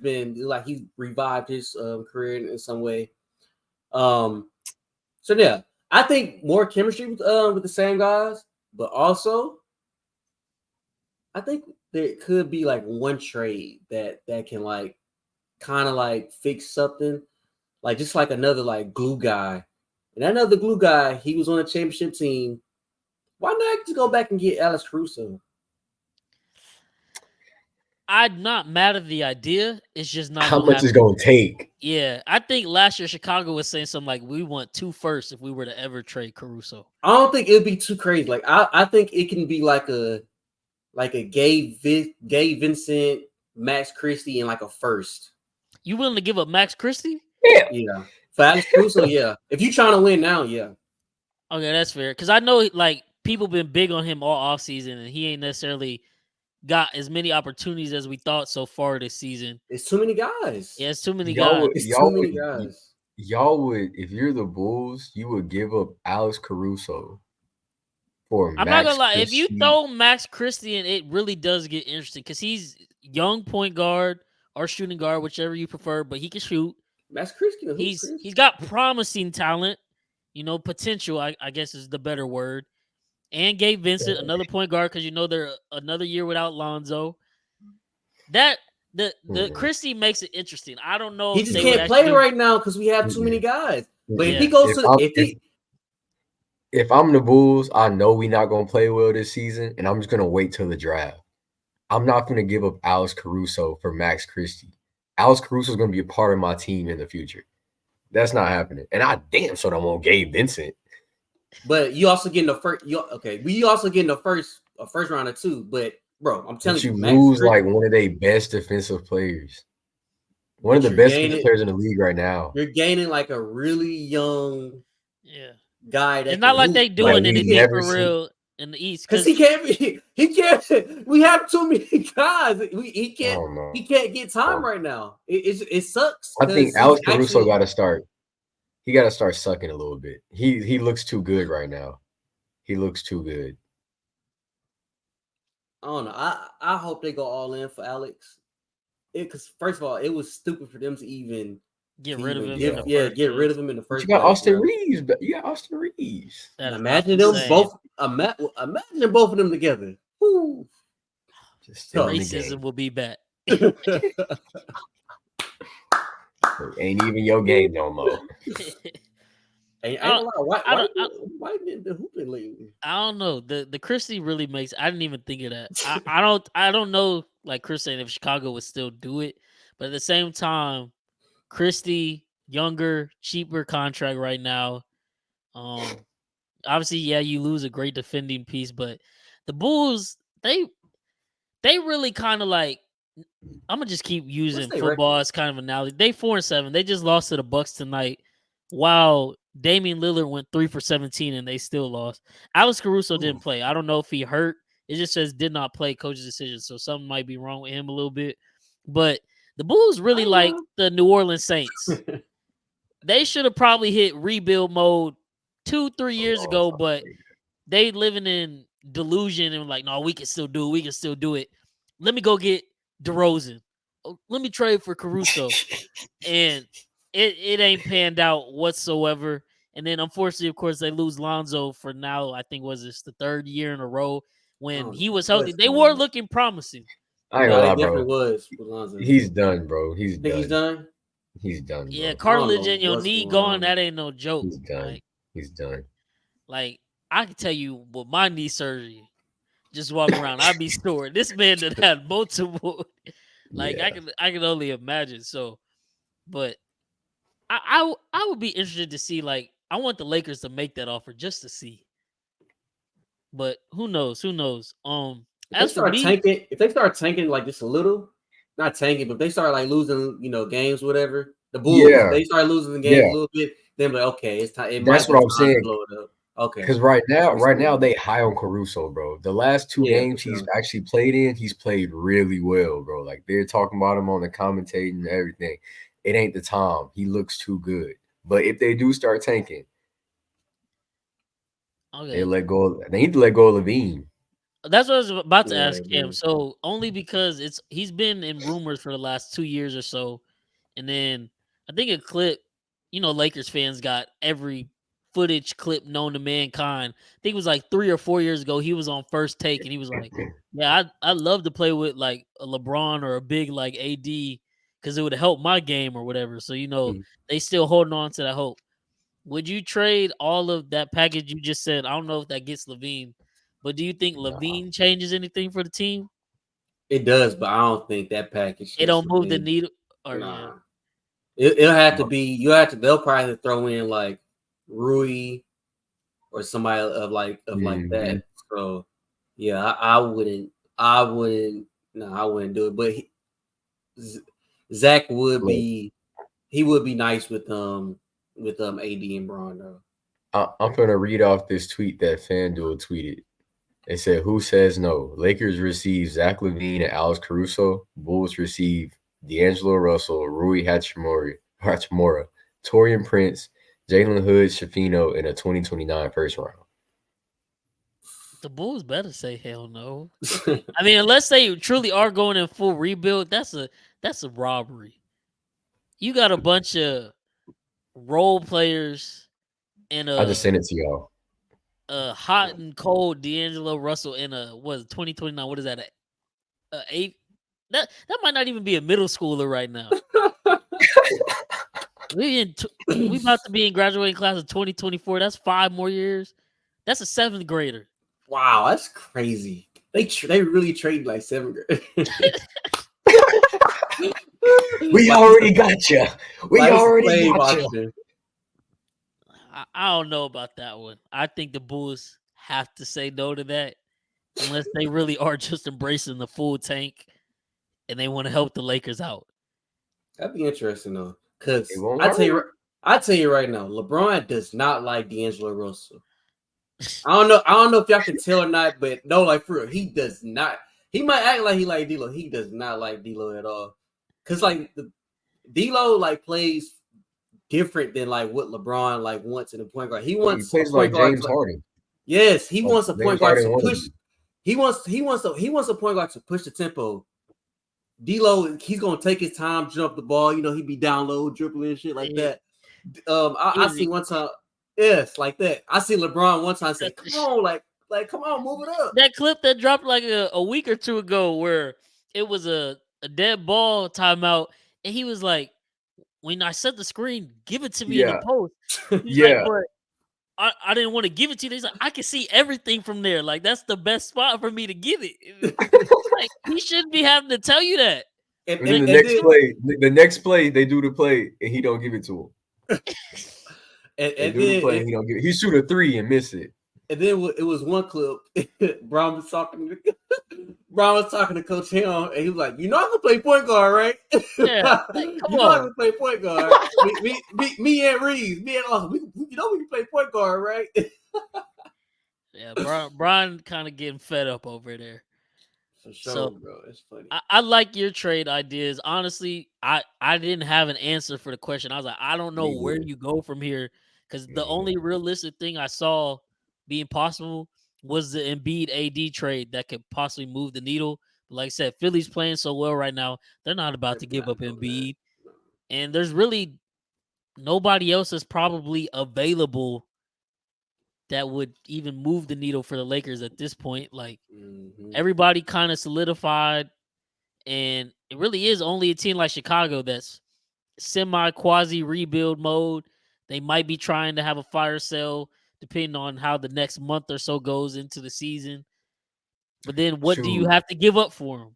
been like he revived his career in some way. Um, so yeah, I think more chemistry with the same guys, but also I think there could be like one trade that can like kind of like fix something, like just like another like glue guy. And that another glue guy, he was on a championship team. Why not just go back and get Alex Caruso? I'm not mad at the idea. It's just not How gonna much is happen. gonna take? Yeah, I think last year Chicago was saying something like, "We want 2 firsts if we were to ever trade Caruso." I don't think it'd be too crazy. Like I think it can be like a Gabe Vincent, Max Christie, and like a first. You willing to give up Max Christie? Yeah. Yeah. For Alex Caruso, yeah. If you're trying to win now, yeah. Okay, that's fair. Because I know like people been big on him all offseason, and he ain't necessarily got as many opportunities as we thought so far this season. It's too many guys. Yeah, it's too many Y'all guys. would, It's too y'all many would, guys. y'all would, if you're the Bulls, you would give up Alex Caruso for I'm not Max gonna lie. If you Christie. throw Max Christie in, it really does get interesting because he's young point guard or shooting guard, whichever you prefer, but he can shoot. Max Christie, who He's Chris? got promising talent, potential, I guess is the better word. And Gabe Vincent, another point guard, because they're another year without Lonzo. That the Mm-mm. Christie makes it interesting. I don't know He if just they would can't actually play do. right now because we have too many Mm-mm. guys. But if Yeah. he goes If to I'm if if, he if I'm the Bulls, I know we're not gonna play well this season, and I'm just gonna wait till the draft. I'm not gonna give up Alex Caruso for Max Christie. Alex Caruso is gonna be a part of my team in the future. That's not happening. And I damn sure don't want Gabe Vincent. but you also getting the first we also getting a first rounder too. But bro, I'm telling But you you, Max lose Christie, like one of their best defensive players. One of but the you're best defensive gaining players in the league right now. you're gaining like a really young Yeah. guy It's that can not like hoop. they Like doing we anything never for seen. real in the East. Because Because he can't. We have too many guys. I don't know. he can't get time right now. It sucks I think because he's Alex Caruso actually. got to start. He got to start sucking a little bit. He looks too good right now. He looks too good. I don't know. I hope they go all in for Alex. Because first of all, it was stupid for them to even get rid of him in give the first get rid place. of him in the But you first got place, Austin bro. Reeves. You got Austin Reeves. That is not Imagine the them same. both. Imagine both of them together. Woo. Just still in the Racism game. will be back. It ain't even your game no more. Ain't I, a lot of I don't. white men been hooping lately. I don't know. The Christie really makes. I didn't even think of that. I don't know. Like Chris saying, if Chicago would still do it, but at the same time, Christie, younger, cheaper contract right now. Obviously, yeah, you lose a great defending piece, but the Bulls, they really kind of like. I'm gonna just keep What's using their football record? as kind of an analogy. They 4-7. They just lost to the Bucks tonight. While Damian Lillard went 3 for 17 and they still lost. Alex Caruso didn't Oof. play. I don't know if he hurt, It just says did not play, coach's decision. So something might be wrong with him a little bit. But the Bulls really like the New Orleans Saints. They should have probably hit rebuild mode 2-3 years ago, but they living in delusion and like, no, we can still do it. We can still do it. Let me go get DeRozan. Let me trade for Caruso. And it ain't panned out whatsoever. And then unfortunately, of course, they lose Lonzo for now. I think was this the 3rd year in a row when he was healthy. They were looking promising. I ain't No, gonna lie, he definitely bro. was with Lonzo. He's done, bro. He's Think done. he's done? He's done, bro. Yeah, cartilage know in your what's knee going gone. on. That ain't no joke. He's done. He's done. Like I can tell you, with my knee surgery, just walking around, I'd be sore. This man that had multiple, like Yeah. I can only imagine. So, but I would be interested to see. Like I want the Lakers to make that offer just to see. But who knows? Who knows? As for me, if they start tanking like just a little, not tanking, but if they start like losing, games, whatever. The Bulls, Yeah. they start losing the games a little bit. Then like, okay, it's time. That's what I'm saying. To blow it up. Okay. Because right now they high on Caruso, bro. The last 2 games for he's sure. actually played in, he's played really well, bro. Like they're talking about him on the commentating and everything. It ain't the time. He looks too good. But if they do start tanking, okay, they need to let go of Levine. that's what I was about to Yeah, ask him. So only because he's been in rumors for the last 2 years or so, and then I think a clip, Lakers fans got every footage clip known to mankind. I think it was like 3 or 4 years ago. He was on First Take and he was like, "Yeah, I love to play with like a LeBron or a big like AD because it would help my game or whatever." So they still holding on to that hope. Would you trade all of that package you just said? I don't know if that gets Levine, but do you think Levine changes anything for the team? It does, but I don't think that package. It don't move the needle. Or Nah. It'll have to be. They'll probably have to throw in like Rui or somebody of like that. So yeah, I wouldn't. No, I wouldn't do it. But Zach would be. He would be nice with AD and Braun though. I'm gonna read off this tweet that FanDuel tweeted. It said, "Who says no? Lakers receive Zach LaVine and Alex Caruso. Bulls receive D'Angelo Russell, Rui Hachimura, Torian Prince, Jalen Hood, Shafino in a 2029 first round." The Bulls better say hell no. I mean, unless they truly are going in full rebuild, that's a robbery. You got a bunch of role players and I just sent it to y'all. Hot and cold D'Angelo Russell in a 2029. What is that? A 8? That might not even be a middle schooler right now. we about to be in graduating class of 2024. That's 5 more years. That's a 7th grader. Wow, that's crazy. They really trade like 7th grade. We already got you. We already got you. I don't know about that one. I think the Bulls have to say no to that unless they really are just embracing the full tank and they want to help the Lakers out. That'd be interesting though, because I tell you right now, LeBron does not like D'Angelo Russell. I don't know if y'all can tell or not, but no, like for real, he does not. He might act like he like D'Lo. He does not like D'Lo at all. Cause like D'Lo like plays different than like what LeBron like wants in a point guard. He plays like James Harden. Yes, he wants a point guard to push. He wants a point guard to push the tempo. D'Lo, he's gonna take his time, jump the ball. He'd be down low, dribbling and shit like that. I see one time. Yes, like that. I see LeBron one time say, "Come on, like come on, move it up." That clip that dropped like a week or 2 ago where it was a dead ball timeout, and he was like, "When I set the screen, give it to me in the post." He's like, "But I didn't want to give it to you." He's like, "I can see everything from there. Like that's the best spot for me to give it." Like he shouldn't be having to tell you that. And then the next play, they do the play and he don't give it to him. He shoot a 3 and miss it. And then it was one clip. Brown was talking to Coach Hill, and he was like, "You know I can play point guard, right?" Yeah, you know I can play point guard. me and Reeves, me and Austin, we can play point guard, right? Yeah, Brian kind of getting fed up over there. For sure, So bro. It's funny. I like your trade ideas. Honestly, I didn't have an answer for the question. I was like, I don't know Me where neither. you go from here because the Me neither. only realistic thing I saw being possible was the Embiid AD trade that could possibly move the needle. But like I said, Philly's playing so well right now; they're not about They're to give not up doing that. Embiid, and there's really nobody else is probably available that would even move the needle for the Lakers at this point. Like Mm-hmm. everybody kind of solidified, and it really is only a team like Chicago that's semi quasi rebuild mode. They might be trying to have a fire sale depending on how the next month or so goes into the season. But then what do you Shoot. have to give up for them?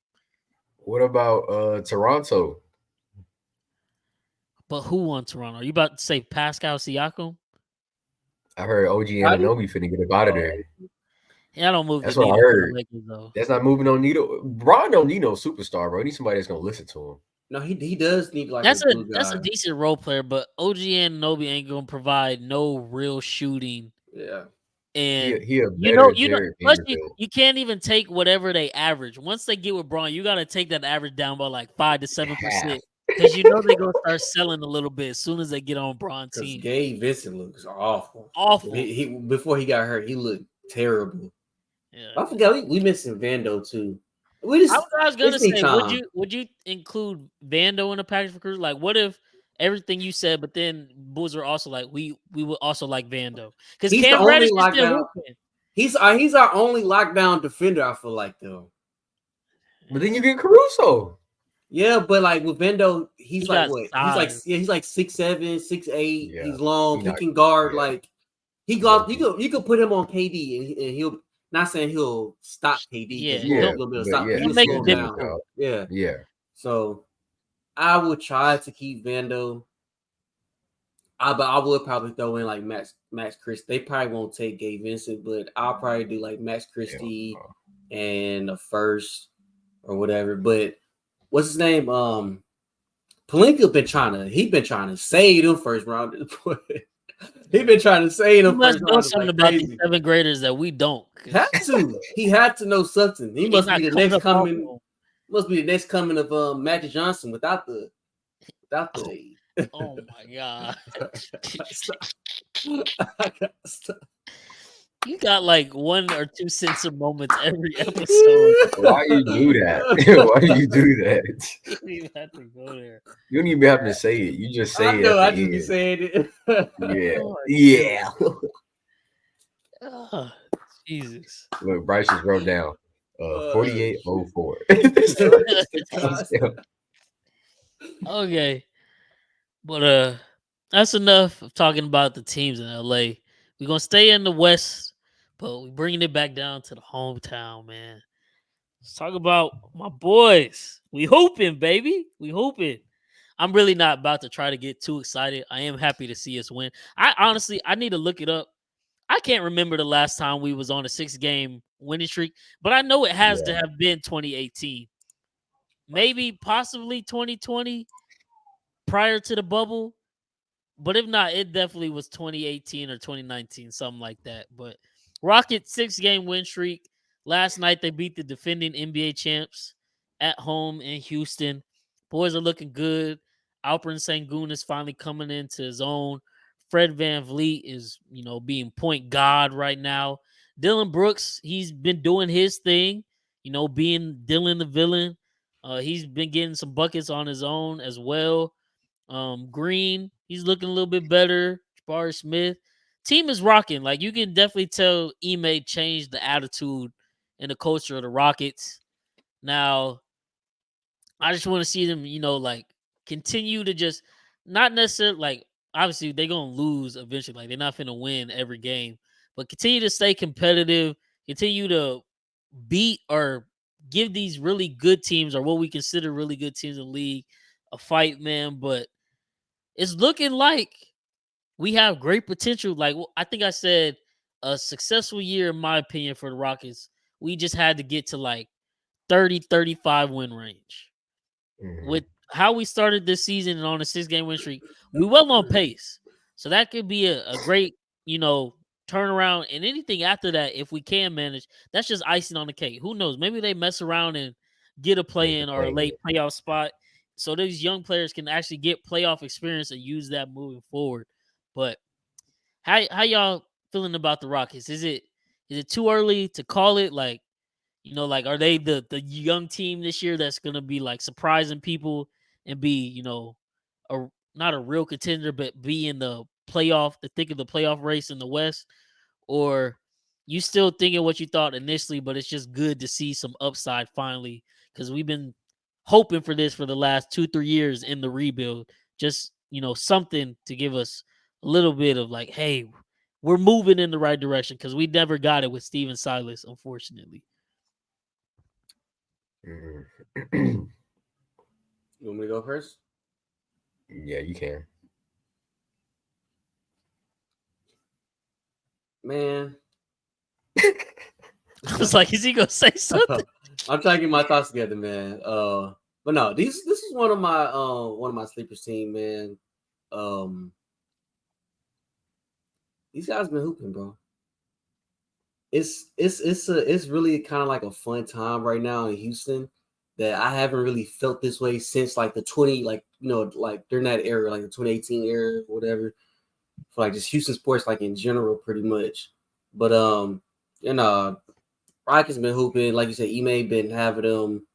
What about Toronto? But who won Toronto? Are you about to say Pascal Siakam? I heard OG Got it? Ananobi finna get up out of there. Yeah, I don't move the That's what I needle for the heard. Lakers though. That's not moving on needle. Bron don't need no superstar, bro. He need somebody that's gonna listen to him. No, he does need like a That's a glue that's a guy. decent role player, but OG and Nobi ain't gonna provide no real shooting. Yeah. And He a better you know, Jared plus Vanderbilt. you can't even take whatever they average. Once they get with Braun, you gotta take that average down by like 5 to 7%. Half. Because you know they're gonna start selling a little bit as soon as they get on Braun Because team. Gabe Vincent looks awful. Awful. He before he got hurt, he looked terrible. Yeah. I forgot we missing Vando too. We just I was gonna just need say, time. would you include Vando in the package for Cruz? Like, what if everything you said, but then Bulls are also like, we would also like Vando because He's the Cam Reddish only is still lockdown. hooping. He's our only lockdown defender. I feel like though. But then you get Caruso. Yeah, but like with Vendo, he's He like got what? size. He's like 6'7", 6'8". Yeah. He's long. He He not, can guard. yeah. Like he He's got. OP. You could put him on KD and he'll. Not saying he'll stop KD Yeah, because he won't. Yeah, He'll be able to but stop. yeah, he'll He'll make slow it he'll him get him down. difficult. out. Yeah. Yeah. So I would try to keep Vando. But I would probably throw in like Max Christie. They probably won't take Gabe Vincent, but I'll probably do like Max Christie and a first or whatever. But what's his name? Palinka been trying to save them first round. He been trying to save He them must first know rounders something like about these crazy. 7th graders that we don't. He had to know something. He He's must not be the coming next up off coming. of him. Must be the next coming of Magic Johnson without the Oh my god. I gotta stop. You got like 1 or 2 censor moments every episode. Why you do that? Why do you do that? You don't even have to go there. You don't even have to say it. You just say I it know. at I the just be end. saying it. Yeah. Oh, Yeah. oh, Jesus. Look, Bryce just wrote down 4804. Okay. But that's enough of talking about the teams in LA. We're gonna stay in the West, but we're bringing it back down to the hometown, man. Let's talk about my boys. We hooping, baby. We hooping. I'm really not about to try to get too excited. I am happy to see us win. I honestly, I need to look it up. I can't remember the last time we was on a 6-game winning streak, but I know it has to have been 2018. Maybe possibly 2020 prior to the bubble. But if not, it definitely was 2018 or 2019, something like that. But Rockets 6-game win streak. Last night they beat the defending NBA champs at home in Houston. Boys are looking good. Alperen Sengun is finally coming into his own. Fred Van Vliet is, being point god right now. Dylan Brooks, he's been doing his thing, being Dylan the villain. He's been getting some buckets on his own as well. Green, he's looking a little bit better. Jabari Smith. Team is rocking. Like you can definitely tell Ime changed the attitude and the culture of the Rockets. Now, I just want to see them, like continue to just not necessarily like obviously they're gonna lose eventually. Like they're not gonna win every game, but continue to stay competitive, continue to beat or give these really good teams or what we consider really good teams in the league a fight, man. But it's looking like we have great potential. Like I think I said, a successful year, in my opinion, for the Rockets. We just had to get to like 30-35 win range. With how we started this season and on a 6-game win streak, we well on pace. So that could be a great, turn around, and anything after that, if we can manage, that's just icing on the cake. Who knows? Maybe they mess around and get a play in or a late playoff spot, so these young players can actually get playoff experience and use that moving forward. But how y'all feeling about the Rockets? Is it too early to call it? Like, like, are they the young team this year that's gonna be like surprising people and be, a not a real contender, but be in the thick of the playoff race in the West? Or you still thinking what you thought initially, but it's just good to see some upside finally, because we've been hoping for this for the last 2-3 years in the rebuild. Just, something to give us a little bit of like, hey, we're moving in the right direction, because we never got it with Steven Silas, unfortunately. You want me to go first? Yeah, you can. Man. I was like, is he gonna say something? I'm trying to get my thoughts together, man. But no, this is one of my sleepers team, man. These guys been hooping, bro. It's really kind of like a fun time right now in Houston that I haven't really felt this way since like the 20, like, like during that era, like the 2018 era, or whatever, for like just Houston sports, like in general, pretty much. But Rockets been hooping, like you said. Ime been having them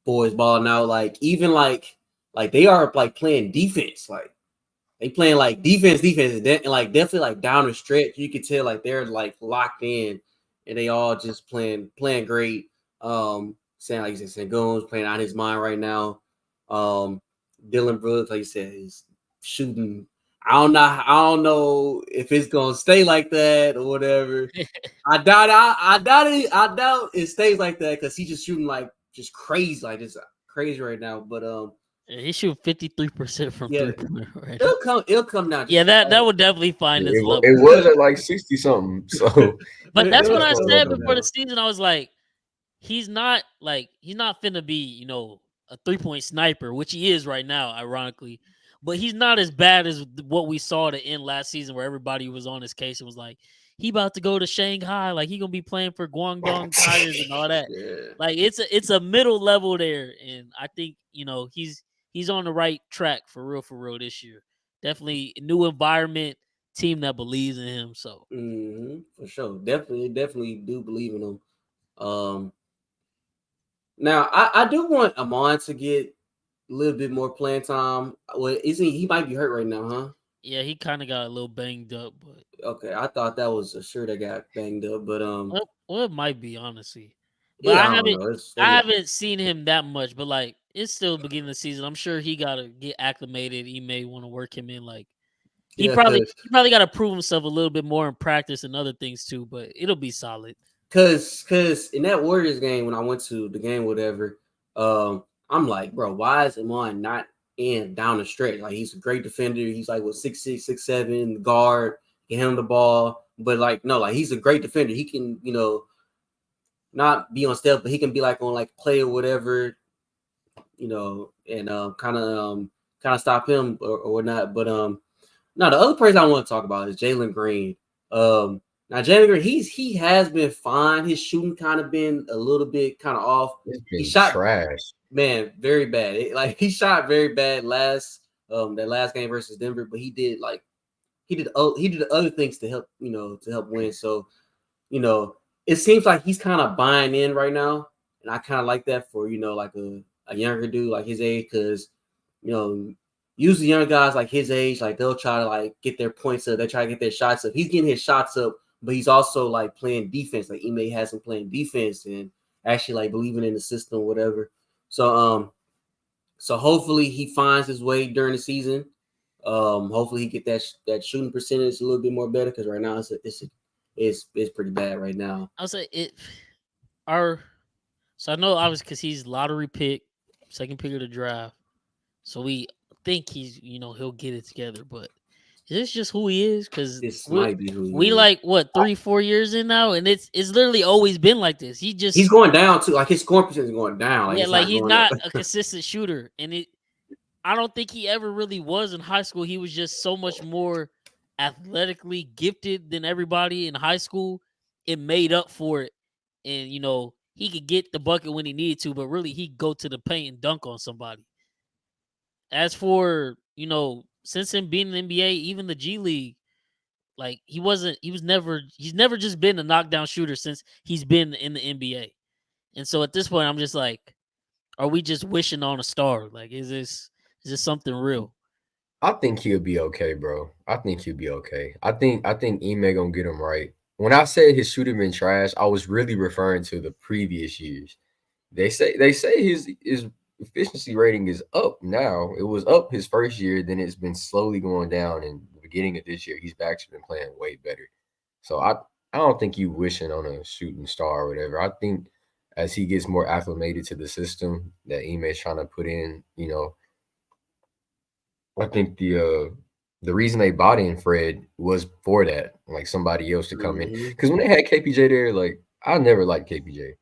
boys balling out, like even like they are like playing defense, like they playing like defense, and like definitely like down the stretch. You can tell like they're like locked in, and they all just playing great. Saying like you said, Sengun's playing out his mind right now. Dylan Brooks, like you said, is shooting. I don't know if it's gonna stay like that or whatever. I doubt it stays like that, because he's just shooting like just crazy, like just crazy right now. But he shoot 53% from yeah, 3-pointer right it'll come down. Yeah, that would definitely find his level. It was at like 60 something. So, but that's what I said level before now. the season. I was like, he's not finna be, a 3-point sniper, which he is right now, ironically. But he's not as bad as what we saw to end last season, where everybody was on his case and was like, he about to go to Shanghai, like he gonna be playing for Guangdong Tigers and all that. Yeah. Like it's a middle level there, and I think he's on the right track for real this year. Definitely a new environment, team that believes in him. So for sure, definitely do believe in him. Now I do want Amon to get a little bit more playing time. Well, isn't he might be hurt right now, huh? yeah, he kind of got a little banged up, but Okay, I thought that was a shirt that got banged up, but well, it might be, honestly. But yeah, I don't know. I haven't seen him that much. But like, it's still the beginning of the season. I'm sure he gotta get acclimated. He may want to work him in. Like, he probably got to prove himself a little bit more in practice and other things too. But it'll be solid. Cause in that Warriors game, when I went to the game, whatever, I'm like, bro, why is Amon not in down the stretch? Like, he's a great defender. He's like 6'6", 6'7", guard, can handle the ball. But like, no, like he's a great defender. He can, not be on step, but he can be like on like play or whatever, and kind of stop him or whatnot. But no, the other person I want to talk about is Jalen Green. Now Jalen Green, he has been fine. His shooting kind of been a little bit kind of off. He shot trash, man, very bad. He shot very bad that last game versus Denver, but he did other things to help win. So it seems like he's kind of buying in right now, and I kind of like that for like a younger dude like his age, because usually young guys like his age, like they'll try to like get their points up, they try to get their shots up. He's getting his shots up, but he's also like playing defense. Like Ime has him playing defense and actually like believing in the system, whatever. So hopefully he finds his way during the season. Hopefully he get that shooting percentage a little bit more better, because right now it's pretty bad right now. I'll say it. So I know obviously because he's lottery pick, second pick of the draft. So we think he's he'll get it together, but is this just who he is? Because this might be who he we is. like what 3-4 years in now, and it's literally always been like this. He's going down too. Like his scoring percentage is going down. Like, he's not a consistent shooter, and I don't think he ever really was in high school. He was just so much more athletically gifted than everybody in high school, it made up for it. And he could get the bucket when he needed to, but really he'd go to the paint and dunk on somebody. As for, since him being in the NBA, even the G League, like he's never just been a knockdown shooter since he's been in the NBA. And so at this point, I'm just like, are we just wishing on a star? Like, is this something real? I think he'll be okay, bro. I think he'll be okay. I think Ime gonna get him right. When I said his shooting been trash, I was really referring to the previous years. They say his efficiency rating is up now. It was up his first year, then it's been slowly going down. In the beginning of this year, he's actually been playing way better. So I don't think you wishing on a shooting star or whatever. I think as he gets more acclimated to the system that Ime is trying to put in, I think the reason they bought in Fred was for that, like somebody else to come in. Because when they had KPJ there, like I never liked KPJ.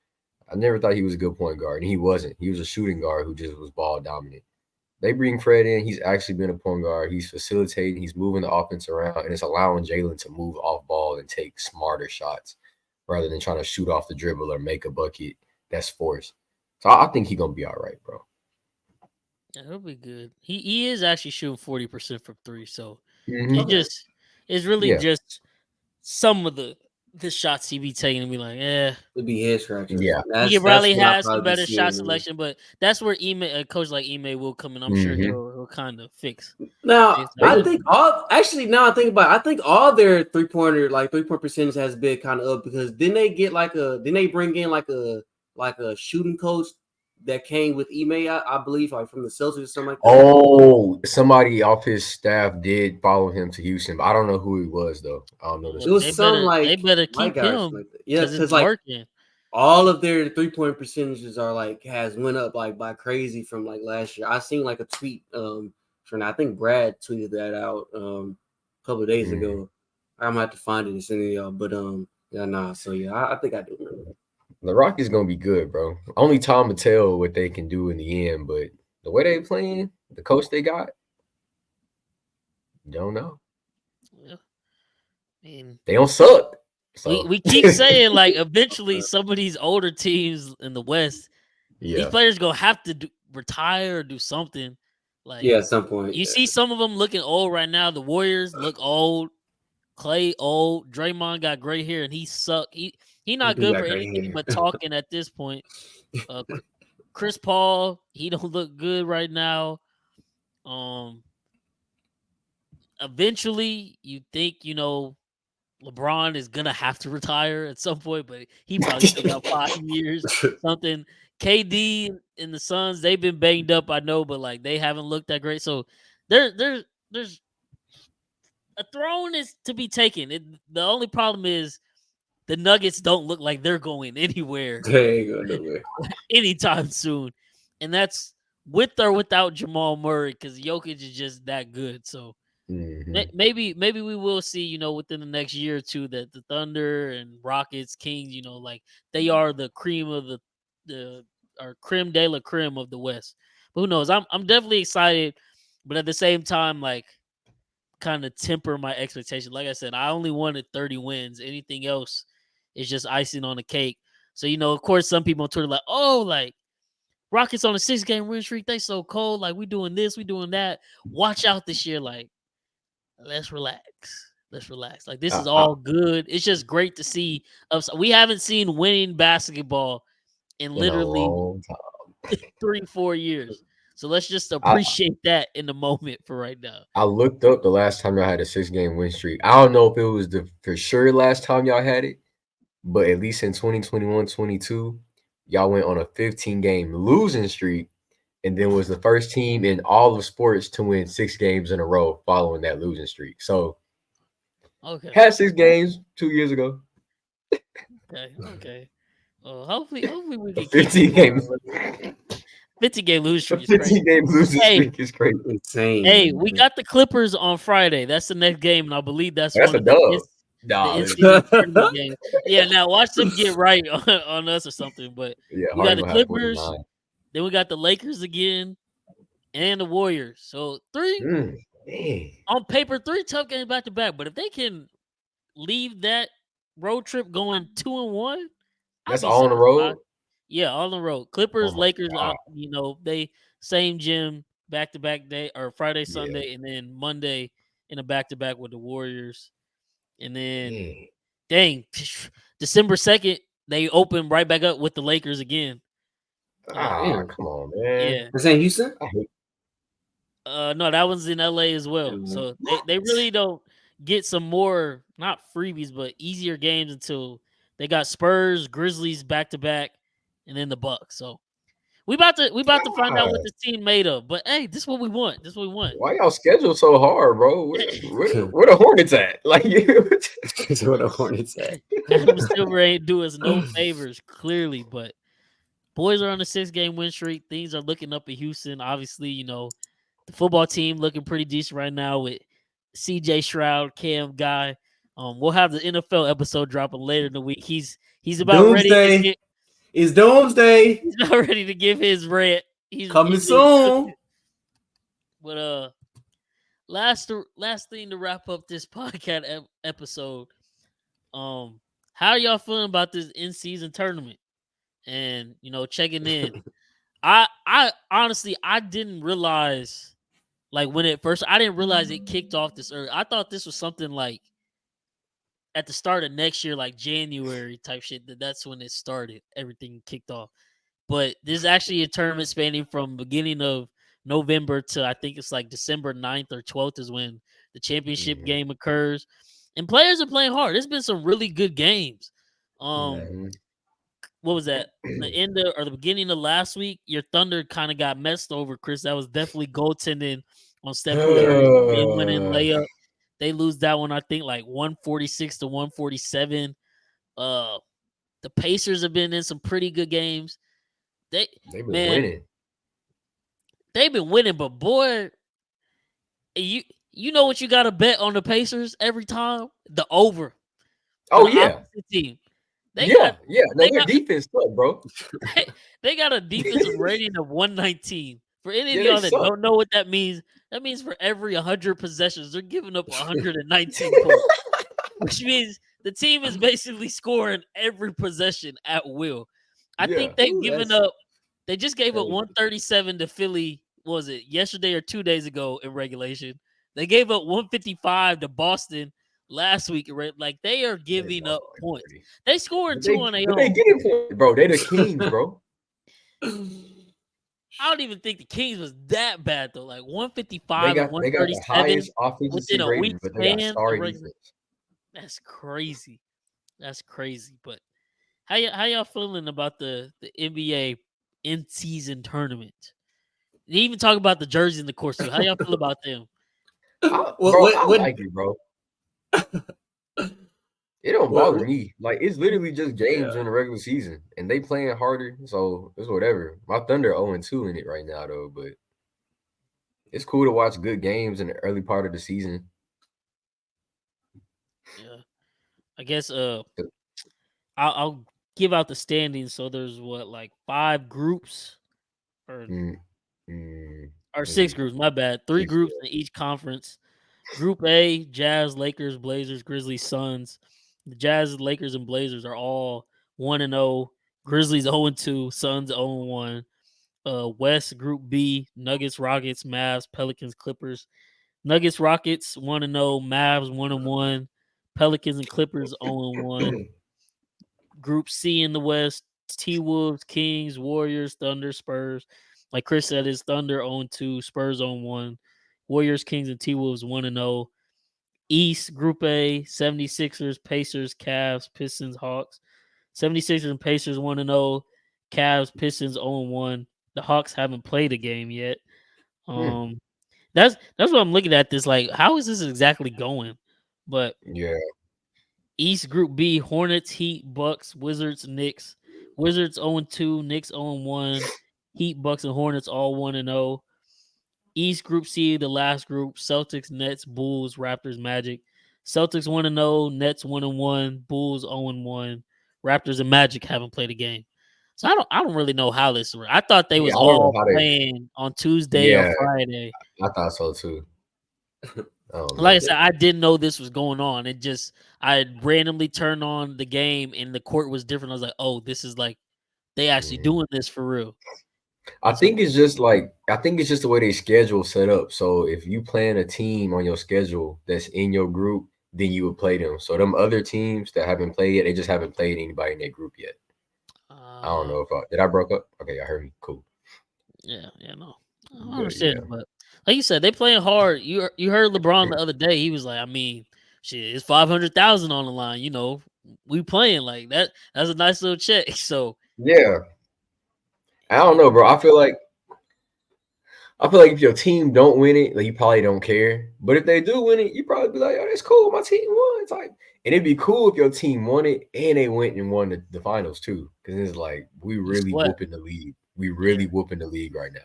I never thought he was a good point guard, and he wasn't. He was a shooting guard who just was ball dominant. They bring Fred in. He's actually been a point guard. He's facilitating. He's moving the offense around, and it's allowing Jalen to move off ball and take smarter shots rather than trying to shoot off the dribble or make a bucket that's forced. So I think he's gonna be all right, bro. Yeah, he'll be good. He is actually shooting 40% from three, so Mhm. it's really Yeah, just some of the shots he be taking and be like, It'd be head scratchers. yeah. he That's could probably what I have some probably be better shot seeing. Man. selection, but that's where a coach like Ime will come in. I'm sure Mhm. he'll kind of fix. Now fix I that. think now I think about it, I think all their 3-point percentage has been kind of up because then they bring in like a shooting coach that came with Ime, I believe, like from the Celtics or something like that. Oh, somebody off his staff did follow him to Houston, but I don't know who he was though. I don't know this. It was They some better white keep guy or something him like that. Yeah, because because it's like working. all of their 3-point percentages are like has went up like by crazy from like last year. I seen like a tweet from I think Brad tweeted that out a couple of days ago. I'm gonna have to find it and send it y'all, but yeah, nah. So yeah, I think I do remember. The Rockies gonna be good, bro. Only Tom will tell what they can do in the end, but the way they playing, the coach they got, don't know. Yeah. I mean, They don't suck. So we keep saying like eventually some of these older teams in the West, these yeah. players gonna have to retire or do something. Like Yeah, at some point. you see some of them looking old right now. The Warriors look old. Clay old. Draymond got gray hair and he suck. He He not do good got for gray anything hair. but talking at this point. Chris Paul, he don't look good right now. Um, Eventually, you think LeBron is gonna have to retire at some point, but he probably still got 5 years. Something. KD and the Suns, they've been banged up, I know, but like they haven't looked that great. So there's a throne is to be taken. The only problem is the Nuggets don't look like they're going anywhere They ain't going nowhere. anytime soon, and that's with or without Jamal Murray because Jokic is just that good. So maybe we will see within the next year or two that the Thunder and Rockets, Kings, like they are the cream of the or creme de la creme of the West. But who knows? I'm definitely excited, but at the same time, like kind of temper my expectations. Like I said, I only wanted 30 wins. Anything else is just icing on the cake. So, of course, some people on Twitter like, oh, like Rockets on a 6-game win streak. They so cold. Like we doing this, we doing that. Watch out this year. Like, let's relax. Let's relax. Like this is all good. It's just great to see us. We haven't seen winning basketball in In a literally long time. 3-4 years. So let's just I, appreciate that in the moment for right now. I looked up the last time y'all had a 6-game win streak. I don't know if it was the for sure last time y'all had it, but at least in 2021-22, y'all went on a 15-game losing streak and then was the first team in all of sports to win 6 games in a row following that losing streak. So Okay. had 6 games 2 years ago. Okay. Well, hopefully we A can keep 15 it games. 50-game losing A streak is crazy. 15-game losing streak is crazy. Insane. Hey, we got the Clippers on Friday. That's the next game, and I believe that's That's one a of dub. the Nah, in-season tournament games. Yeah, now watch them get right on us or something. But yeah, we got Harden the gonna have Clippers, 49. then we got the Lakers again, and the Warriors. So three Man, On paper, 3 tough games back to back. But if they can leave that road trip going 2-1, I'll that's be all on the satisfied. road. Yeah, all on the road. Oh Clippers, my Lakers, god. they same gym back to back day or Friday, Yeah. Sunday, and then Monday in a back to back with the Warriors. And then Man. dang, December 2nd, they open right back up with the Lakers again. Ah, come on, man. Yeah. This ain't Houston. I hate No, that one's in LA as well. So they really don't get some more not freebies, but easier games until they got Spurs, Grizzlies back to back, and then the Bucks. So we about to find out what God. this team made of. But hey, this is what we want. This is what we want. Why y'all schedule so hard, bro? Where the Hornets at? Like you. That's what the Hornets at. Adam Silver ain't do us no favors, clearly, but boys are on a 6-game win streak. Things are looking up in Houston. Obviously, the football team looking pretty decent right now with CJ Stroud, Cam Guy. We'll have the NFL episode dropping later in the week. He's about ready to Doomsday. It's Doomsday. he's about ready to give his rant. Coming He's soon. But last thing to wrap up this podcast episode. How y'all feeling about this in-season tournament? And checking in. I honestly I didn't realize like when it first I didn't realize it kicked off this early. I thought this was something like at the start of next year, like January type shit. That's when it started. Everything kicked off. But this is actually a tournament spanning from beginning of November to I think it's like December 9th or 12th is when the championship game occurs. And players are playing hard. There's been some really good games. Mhm. What was that? The end of or the beginning of last week, your Thunder kind of got messed over, Chris. That was definitely goaltending on Steph Curry's game-winning layup. They lose that one, I think, like 146 to 147. The Pacers have been in some pretty good games. They've been Man, winning. they've been winning, but boy, you know what you got to bet on the Pacers every time? The over. Oh The yeah. opposite team. No, they their got- defense sucked, bro. They got a defensive rating of 119. For any of Yeah, they y'all that suck. don't know what that means for every 100 possessions, they're giving up 119 points, which means the team is basically scoring every possession at will. I Yeah. think they've Ooh, given that's up. They just gave up crazy. 137 to Philly. What was it yesterday or 2 days ago in regulation? They gave up 155 to Boston last week. Like they are giving up points. They scoring two on their But they own. getting points, bro. They the Kings, bro. I don't even think the Kings was that bad though. Like They 155 and got the 137 highest offensive within a rating, week but they got span. sorry defense. That's crazy. That's crazy. But how y'all feeling about the NBA in season tournament? And even talk about the jerseys and the course too. How y'all feel about them? I What like it, bro. It don't What- bother me. Like it's literally just games Yeah. during the regular season, and they playing harder, so it's whatever. My Thunder 0-2 in it right now, though, but it's cool to watch good games in the early part of the season. Yeah, I guess I'll give out the standings. So there's like 5 groups or Mm, mm, or 6 groups. My bad. 3 Six, groups in each conference. Group A: Jazz, Lakers, Blazers, Grizzlies, Suns. The Jazz, Lakers, and Blazers are all 1-0. Grizzlies 0-2. Suns 0-1. West Group B: Nuggets, Rockets, Mavs, Pelicans, Clippers. Nuggets, Rockets 1-0. Mavs 1-1. Pelicans and Clippers 0-1. Group C in the West: T-Wolves, Kings, Warriors, Thunder, Spurs. Like Chris said, it's Thunder 0-2, Spurs 0-1. Warriors, Kings, and T-Wolves 1-0. East, Group A: 76ers, Pacers, Cavs, Pistons, Hawks. 76ers and Pacers 1-0. Cavs, Pistons 0-1. The Hawks haven't played a game yet. That's what I'm looking at. This like, how is this exactly going? But yeah. East Group B: Hornets, Heat, Bucks, Wizards, Knicks. Wizards 0-2, Knicks 0-1. Heat, Bucks, and Hornets all 1-0. East Group C, the last group: Celtics, Nets, Bulls, Raptors, Magic. Celtics 1-0, Nets 1-1, Bulls 0-1. Raptors and Magic haven't played a game. So I don't really know how this works. I thought they was I don't know all how they. playing on Tuesday Yeah, or Friday. I thought so too. Oh Like I no. said, I didn't know this was going on. It just I randomly turned on the game and the court was different. I was like, oh, this is like they actually Mhm. doing this for real. I So think it's just the way they schedule set up. So if you plan a team on your schedule that's in your group, then you would play them. So them other teams that haven't played yet, they just haven't played anybody in their group yet. I don't know if did I broke up? Okay, I heard me. Cool. yeah, no, I But yeah. understand it, but like you said, they playing hard. You heard LeBron the other day. He was like, I mean, shit, it's 500,000 on the line. You know, we playing like that. That's a nice little check. So Yeah. I don't shit, know, bro. I feel like if your team don't win it, like you probably don't care. But if they do win it, you probably be like, "Oh, that's cool. My team won." It's like, and it'd be cool if your team won it and they went and won the finals too, because it's like we you really sweat. whooping the league. We Yeah. really whooping the league right now.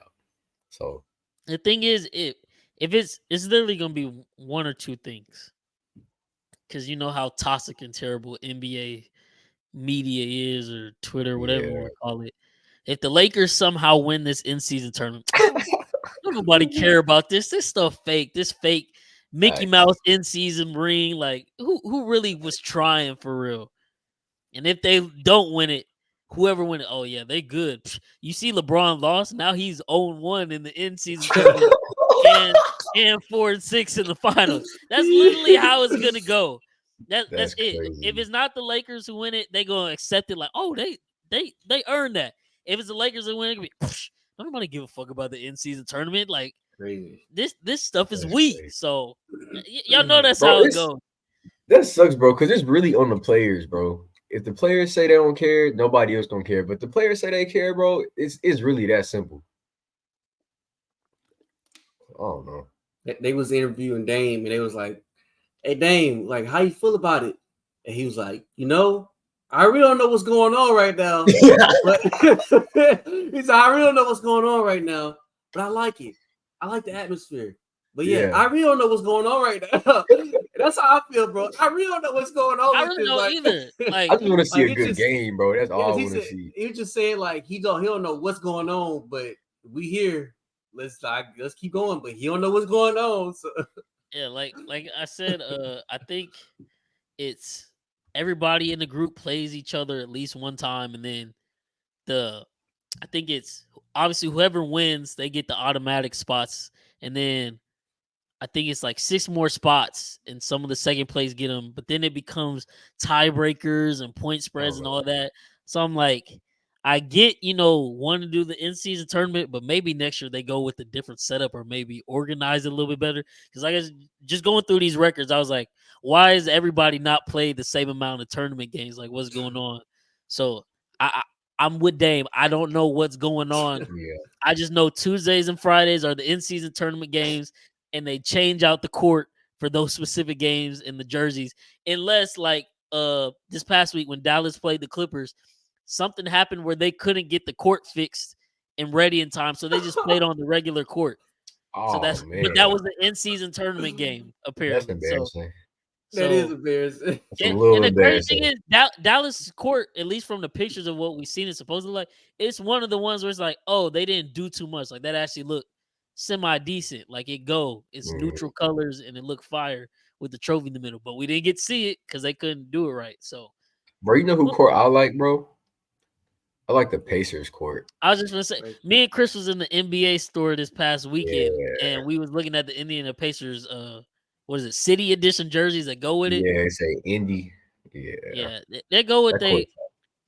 So The thing is, if it's literally gonna be one or two things, because you know how toxic and terrible NBA media is, or Twitter, whatever you yeah, want to call it. If the Lakers somehow win this in-season tournament, don't nobody care about this. This stuff fake. This fake Mickey facts. Mouse in-season ring. Like who really was trying for real? And if they don't win it, whoever win it, oh yeah, they good. You see LeBron lost. Now he's 0-1 in the in-season tournament and 4-6 in the finals. That's literally how it's gonna go. That's That's it. If crazy. it's not the Lakers who win it, they gonna accept it like, oh, they earned that. If it's the Lakers who win, it be, don't nobody give a fuck about the in-season tournament. Like Crazy. this stuff is That's weak. crazy, So y'all know that's bro. how it goes. That sucks, bro, because it's really on the players, bro. If the players say they don't care, nobody else don't care. But the players say they care, bro. It's really that simple. I don't know. They was interviewing Dame, and they was like, "Hey, Dame, like, how you feel about it?" And he was like, I really don't know what's going on right now, but he said, "I really don't know what's going on right now, but I like it. I like the atmosphere. But yeah, Yeah. I really don't know what's going on right now." That's how I feel, bro. I really don't know what's going on I with don't this. know Like, either. I Like just want to see like a it's good just game, bro. That's yes. all I He want to said see. he was just saying like he don't know what's going on, but we here. Let's keep going, but he don't know what's going on. So yeah, like I said, I think it's everybody in the group plays each other at least one time, and then the I think it's obviously whoever wins, they get the automatic spots, and then I think it's like 6 more spots, and some of the second place get them. But then it becomes tiebreakers and point Oh, spreads and all Lord. that. So I'm like, I get wanting to do the in season tournament, but maybe next year they go with a different setup or maybe organize it a little bit better. Because I guess just going through these records, I was like, why is everybody not played the same amount of tournament games? Like, what's going on? So I'm with Dame. I don't know what's going on. Yeah. I just know Tuesdays and Fridays are the in-season tournament games, and they change out the court for those specific games in the jerseys, unless like this past week when Dallas played the Clippers, something happened where they couldn't get the court fixed and ready in time, so they just played on the regular court. So Oh but that man, was the in-season tournament game that's apparently. So embarrassing. that is so embarrassing. That's a little and the crazy thing embarrassing. is Dallas court, at least from the pictures of what we've seen, is supposedly like it's one of the ones where it's like, oh, they didn't do too much. Like that actually looked semi decent. Like it's Mhm. neutral colors and it looked fire with the trophy in the middle. But we didn't get to see it because they couldn't do it right. So Bro, you know who well, court I like, bro? I like the Pacers court. I was just gonna say, me and Chris was in the NBA store this past weekend, Yeah, and we was looking at the Indiana Pacers. What is it? City edition jerseys that go with it. yeah. It's a Indy. Yeah, Yeah, they go with that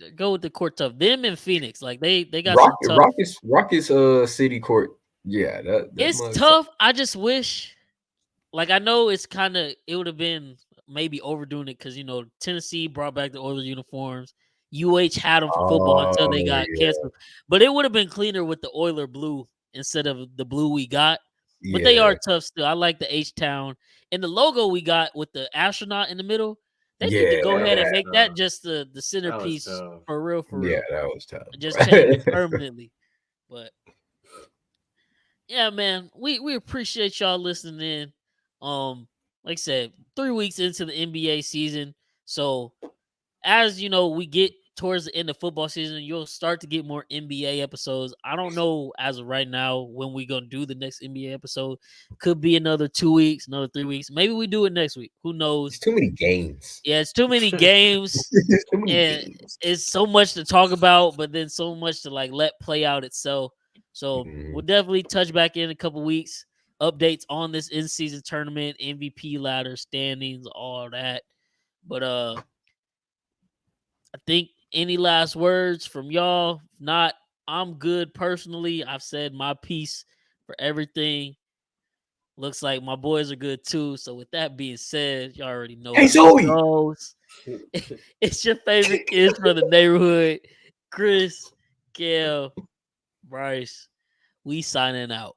court. the court tough. Them and Phoenix, like they got some tough. Rockets. City court. Yeah, that It's mug. tough. I just wish, like, I know it's kind of it would have been maybe overdoing it because Tennessee brought back the Oilers uniforms. UH had them for football until Oh they got yeah, canceled, but it would have been cleaner with the Oiler blue instead of the blue we got. But they yeah, are tough still. I like the H Town and the logo we got with the astronaut in the middle. They need to yeah. go That ahead and was make that tough. just the That was centerpiece tough. for real, for Yeah, real. that was tough, Just change it bro. permanently. But yeah, man, we appreciate y'all listening in. Like I said, 3 weeks into the NBA season. So as we get towards the end of football season, you'll start to get more NBA episodes. I don't know as of right now when we're gonna do the next NBA episode. Could be another 2 weeks, another 3 weeks. Maybe we do it next week. Who knows? It's too many games. Yeah, it's too many games. There's too many And games. it's so much to talk about, but then so much to like let play out itself. So we'll definitely touch back in a couple weeks. Updates on this in-season tournament, MVP ladder, standings, all that. But I think any last words from y'all? If not, I'm good personally. I've said my piece for everything. Looks like my boys are good too. So with that being said, y'all already know Hey, how Zoe. it goes. It's your favorite kids from the neighborhood, Chris, Gail, Bryce. We signing out.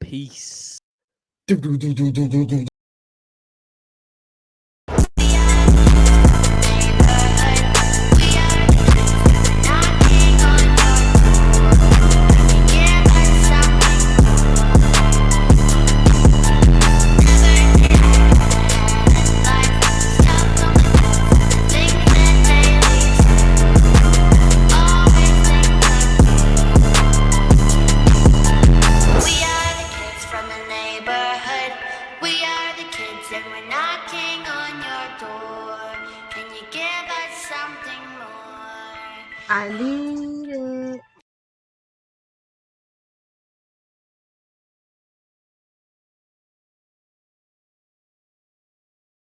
Peace. I need it.